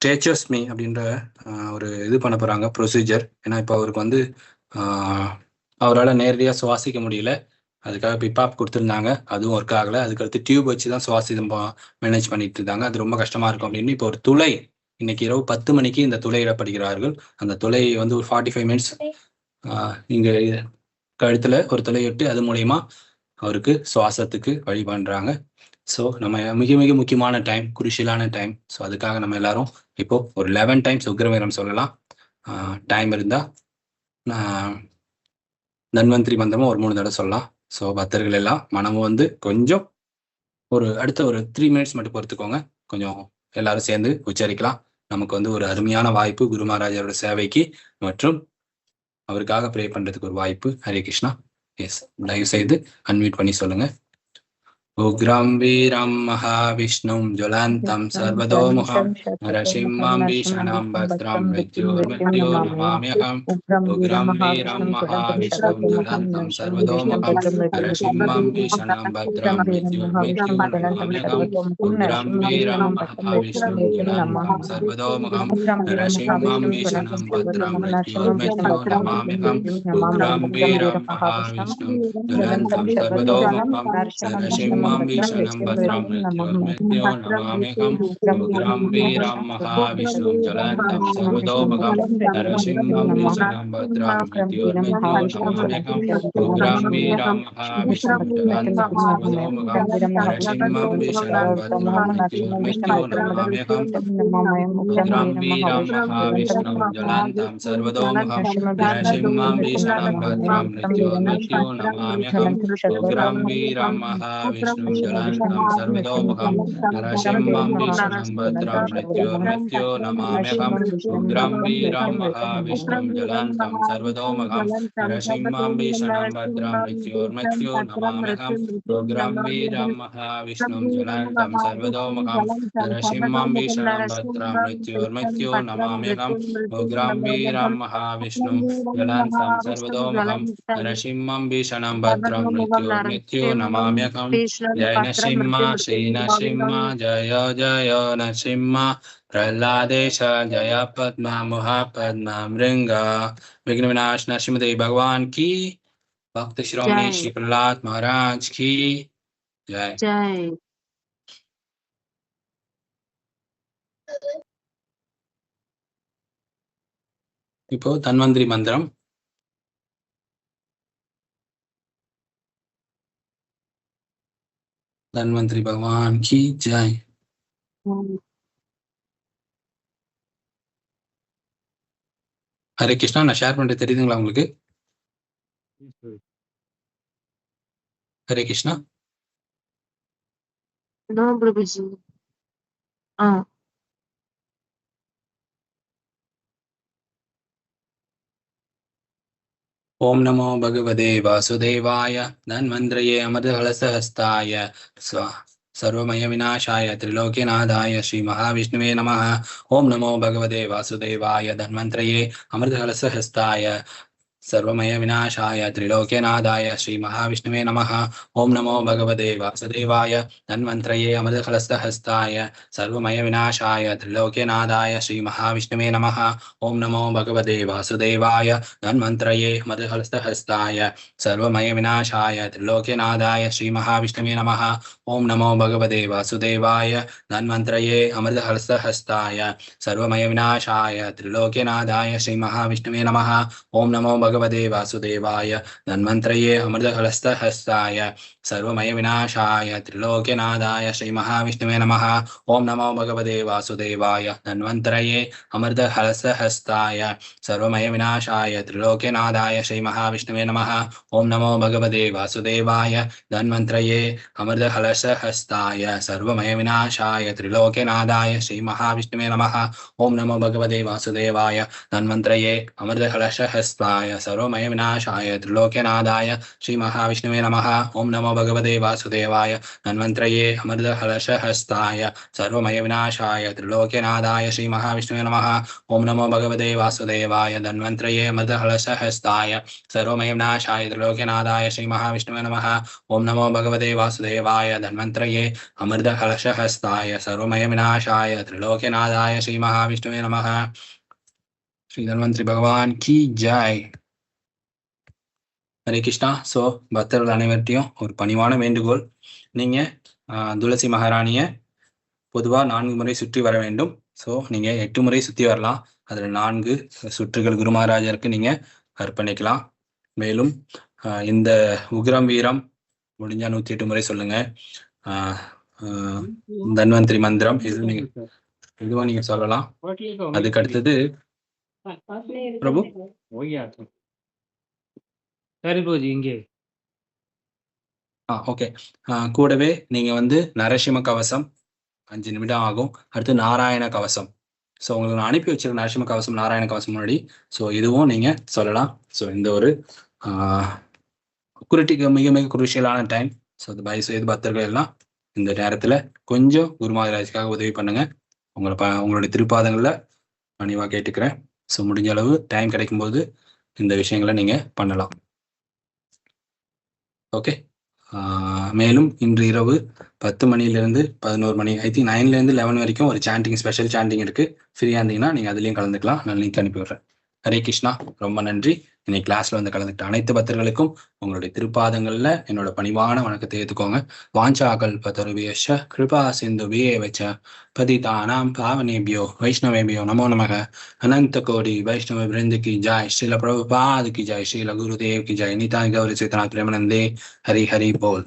ட்ரேச்சோஸ்மி அப்படின்ற ஒரு இது பண்ண போகிறாங்க ப்ரொசீஜர். ஏன்னா இப்போ அவருக்கு அவரால் நேரடியாக சுவாசிக்க முடியல, அதுக்காக பிப்பாப் கொடுத்துருந்தாங்க, அதுவும் ஒர்க் ஆகலை. அதுக்கடுத்து டியூப் வச்சு தான் சுவாசிதம் மேனேஜ் பண்ணிட்டு இருந்தாங்க. அது ரொம்ப கஷ்டமாக இருக்கும் அப்படின்னு இப்போ ஒரு துளை, இன்னைக்கு இரவு 10 மணிக்கு இந்த துளை இடப்படுகிறார்கள். அந்த துளை ஒரு 45 மினிட்ஸ் இங்கே கழுத்தில் ஒரு துளை விட்டு அது மூலயமா அவருக்கு சுவாசத்துக்கு வழி பண்ணுறாங்க. ஸோ நம்ம மிக மிக முக்கியமான டைம், குருஷியலான டைம். ஸோ அதுக்காக நம்ம எல்லாரும் இப்போ ஒரு 11 டைம்ஸ் உக்ரவீரம் சொல்லலாம். டைம் இருந்தால் தன்வந்திரி மந்திரமும் ஒரு 3 தடவை சொல்லலாம். ஸோ பக்தர்கள் எல்லாம் மனமும் கொஞ்சம் அடுத்த ஒரு 3 மினிட்ஸ் மட்டும் பொறுத்துக்கோங்க, கொஞ்சம் எல்லாரும் சேர்ந்து உச்சரிக்கலாம். நமக்கு ஒரு அருமையான வாய்ப்பு, குரு மகாராஜரோட சேவைக்கு மற்றும் அவருக்காக ப்ரே பண்றதுக்கு ஒரு வாய்ப்பு. ஹரே கிருஷ்ணா. எஸ், தயவு செய்து அன்மியூட் பண்ணி சொல்லுங்க. உக்ரம் வீரம் மகாவிஷ்ணும் ஜுவலந்தம் சர்வதோமுகம் நரசிம்மம் பீஷணம் பத்ரம் மிருத்யோர்மிருத்யோர்நமாம்யஹம். உக்ரம் வீரம் மகாவிஷ்ணும் ஜுவலந்தம் சர்வதோமுகம் நரசிம்மம் பீஷணம் பத்ரம் மிருத்யோர்மிருத்யோர்நமாம்யஹம். உக்ரம் வீரம் மகாவிஷ்ணும் ஜுவலந்தம் சர்வதோமுகம் நரசிம்மம் பீஷணம் பத்ரம் மிருத்யோர்மிருத்யோர்நமாம்யஹம். உக்ரம் வீரம் மகாவிஷ்ணும் ஜுவலந்தம் சர்வதோமுகம் நரசிம்மம் பீஷணம் பத்ரம் மிருத்யோர்மிருத்யோர்நமாம்யஹம். உக்ரம் வீரம் மகாவிஷ்ணும் ஜுவலந்தம் சர்வதோமுகம் நரசிம்மம் பீஷணம் பத்ரம் மிருத்யோர்மிருத்யோர்நமாம்யஹம். உக்ரம் வீரம் மகாவிஷ்ணும் ஜுவலந்தம் சர்வதோமுகம் நரசிம்மம் பீஷணம் பத்ரம் மிருத்யோர்மிருத்யோர்நமாம்யஹம். உக்ரம் வீரம் மகாவிஷ்ணும் ஜுவலந்தம் சர்வதோமுகம் நரசிம்மம் பீஷணம் பத்ரம் மிருத்யோர்மிருத்யோர்நமாம்யஹம். உக்ரம் வீரம் மகாவிஷ்ணும் ஜுவலந்தம் சர்வதோமுகம் நரசிம்மம் பீஷணம் பத்ரம் மிருத்யோர்மிருத்யோர்நமாம்யஹம். உக்ரம் வீரம் மகாவிஷ்ணும் ஜுவலந்தம் சர்வதோமுகம் நரசிம்மம் பீஷணம் பத்ரம் மிருத்யோர்மிருத்யோர்நமாம்யஹம். உக்ரம் வீரம் மகாவிஷ்ணும் ஜுவலந்தம் சர்வதோமுகம் நரசிம்மம் பீஷணம் பத்ரம் மிருத்யோர்மிருத்யோர்நமாம்யஹம். உக்ரம் வீரம் மகாவிஷ்ணும் ஜுவலந்தம் சர்வதோமுகம் நரசிம்மம் பீஷணம் பத்ரம் மிருத்யோர்மிருத்யோர்நமாம்யஹம். जय नरसिम्हा श्री नरसिम्हा जय जय नरसिम्हा प्रह्लादेश जय पद्मा महापद्मा मृंग विघ्न विनाश नरसिंहदेव भगवान की, भक्त शिरोमणि श्री प्रहलाद महाराज की जय। இப்போ தன்வந்திரி மந்திரம். தன்வந்திரி பகவான் கி ஜெய். ஹரே கிருஷ்ணா. நான் ஷேர் பண்றது தெரியுதுங்களா உங்களுக்கு? ஹரே கிருஷ்ணா. நோ பிரபுஜி. ओम नमो भगवते वासुदेवाय धन्वंतरये अमृतकलशहस्ताय सर्वमय विनाशाय त्रिलोक्यनाथाय श्री महाविष्णुवे नमः. ओम नमो भगवते वासुदेवाय धन्वंतरये अमृतकलशहस्ताय सर्वमय विनाशाय त्रिलोक्यनाथाय श्री महाविष्णुवे नमः. ओम नमो भगवते वासुदेवाय धन्वंतरये अमृतकलशहस्ताय सर्वमय विनाशाय त्रिलोक्यनाथाय श्री महाविष्णुवे नमः. ओम नमो भगवते वासुदेवाय धन्वंतरये अमृतकलशहस्ताय सर्वमय विनाशाय त्रिलोक्यनाथाय श्री महाविष्णुवे नमः. ओम नमो भगवते वासुदेवाय धन्वंतरये अमृतकलशहस्ताय सर्वमय विनाशाय त्रिलोक्यनाथाय श्री महाविष्णुवे नमः. ओम नमो भगवते वासुदेवाय धन्वंतरये अमृतकलशहस्ताय सर्वमय विनाशाय त्रिलोक्यनाथाय श्री महाविष्णुवे नमः. ओम नमो भगवते वासुदेवाय धन्वंतरये अमृतकलशहस्ताय सर्वमय विनाशाय त्रिलोक्यनाथाय श्री महाविष्णुवे नमः. ओम नमो भगवते वासुदेवाय धन्वंतरये अमृतकलशहस्ताय सर्वमय विनाशाय त्रिलोक्यनाथाय श्री महाविष्णुवे नमः. ओम नमो भगवते वासुदेवाय धन्वंतरये अमृतकलशहस्ताय सर्वमय विनाशाय त्रिलोक्यनाथाय श्री महाविष्णुवे नमः. ओम नमो भगवते वासुदेवाय धन्वंतरये अमृतकलशहस्ताय सर्वमय विनाशाय त्रिलोक्यनाथाय श्री महाविष्णुवे नमः. ओम नमो भगवते वासुदेवाय धन्वंतरये अमृतकलशहस्ताय सर्वमय विनाशाय त्रिलोक्यनाथाय श्री महाविष्णुवे नमः. ओम नमो भगवते वासुदेवाय धन्वंतरये अमृतकलशहस्ताय सर्वमय विनाशाय त्रिलोक्यनाथाय श्री महाविष्णुवे नमः. श्री धन्वंतरी भगवान की जय. ஹரே கிருஷ்ணா. ஸோ பக்தர்கள் அனைவர்கிட்டையும் ஒரு பணிவான வேண்டுகோள், நீங்கள் துளசி மகாராணியை பொதுவாக 4 முறை சுற்றி வர வேண்டும். ஸோ நீங்கள் 8 முறை சுற்றி வரலாம். அதில் 4 சுற்றுகள் குரு மகாராஜருக்கு நீங்கள் அர்ப்பணிக்கலாம். மேலும் இந்த உக்ரம் வீரம் முடிஞ்சா 108 முறை சொல்லுங்க. தன்வந்திரி மந்திரம் இதுவா நீங்க சொல்லலாம். அதுக்கு அடுத்தது பிரபு சரி போஜி இங்கே. ஓகே. கூடவே நீங்க நரசிம்ம கவசம் 5 நிமிடம் ஆகும். அடுத்து நாராயண கவசம். ஸோ உங்களுக்கு நான் அனுப்பி வச்சிருக்க நரசிம்ம கவசம் நாராயண கவசம் முன்னாடி. ஸோ இதுவும் நீங்க சொல்லலாம். ஸோ இந்த ஒரு குருட்டிக்கு மிக மிக குருஷியலான டைம். ஸோ அது தயவுசெய்து பக்தர்கள் எல்லாம் இந்த நேரத்துல கொஞ்சம் குரு மகாராஜுக்காக உதவி பண்ணுங்க. உங்களுடைய திருப்பாதங்கள்ல பணிவா கேட்டுக்கிறேன். ஸோ முடிஞ்ச அளவு டைம் கிடைக்கும் போது இந்த விஷயங்களை நீங்க பண்ணலாம். ஓகே. மேலும் இன்று இரவு 10 மணிலிருந்து 11 மணி, ஐ திங்க் 9லேருந்து 11 வரைக்கும் ஒரு சாண்டிங், ஸ்பெஷல் சாண்டிங் இருக்கு. ஃப்ரீயா இருந்தீங்கன்னா நீங்க அதுலயும் கலந்துக்கலாம். நான் லிங்க் அனுப்பி விடுறேன். ஹரே கிருஷ்ணா. ரொம்ப நன்றி. இன்னைக்கு கிளாஸ்ல கலந்துக்கிட்ட அனைத்து பக்தர்களுக்கும் உங்களுடைய திருப்பாதங்கள்ல என்னோட பணிவான வணக்கத்தை ஏற்றுக்கோங்க. வாஞ்சாகல் பதருவேஷ கிருபா சிந்து வியேவச்ச பதிதானாம் பாவனேபியோ வைஷ்ணவேபியோ நமோ நமக. அனந்த கோடி வைஷ்ணவ பிருந்த கி ஜாய். ஸ்ரீல பிரபுபாத் கி ஜாய். ஸ்ரீல குருதேவ் கி ஜாய். நிதாய் கௌரி சேதனா பிரேமநந்தே. ஹரி ஹரி போல்.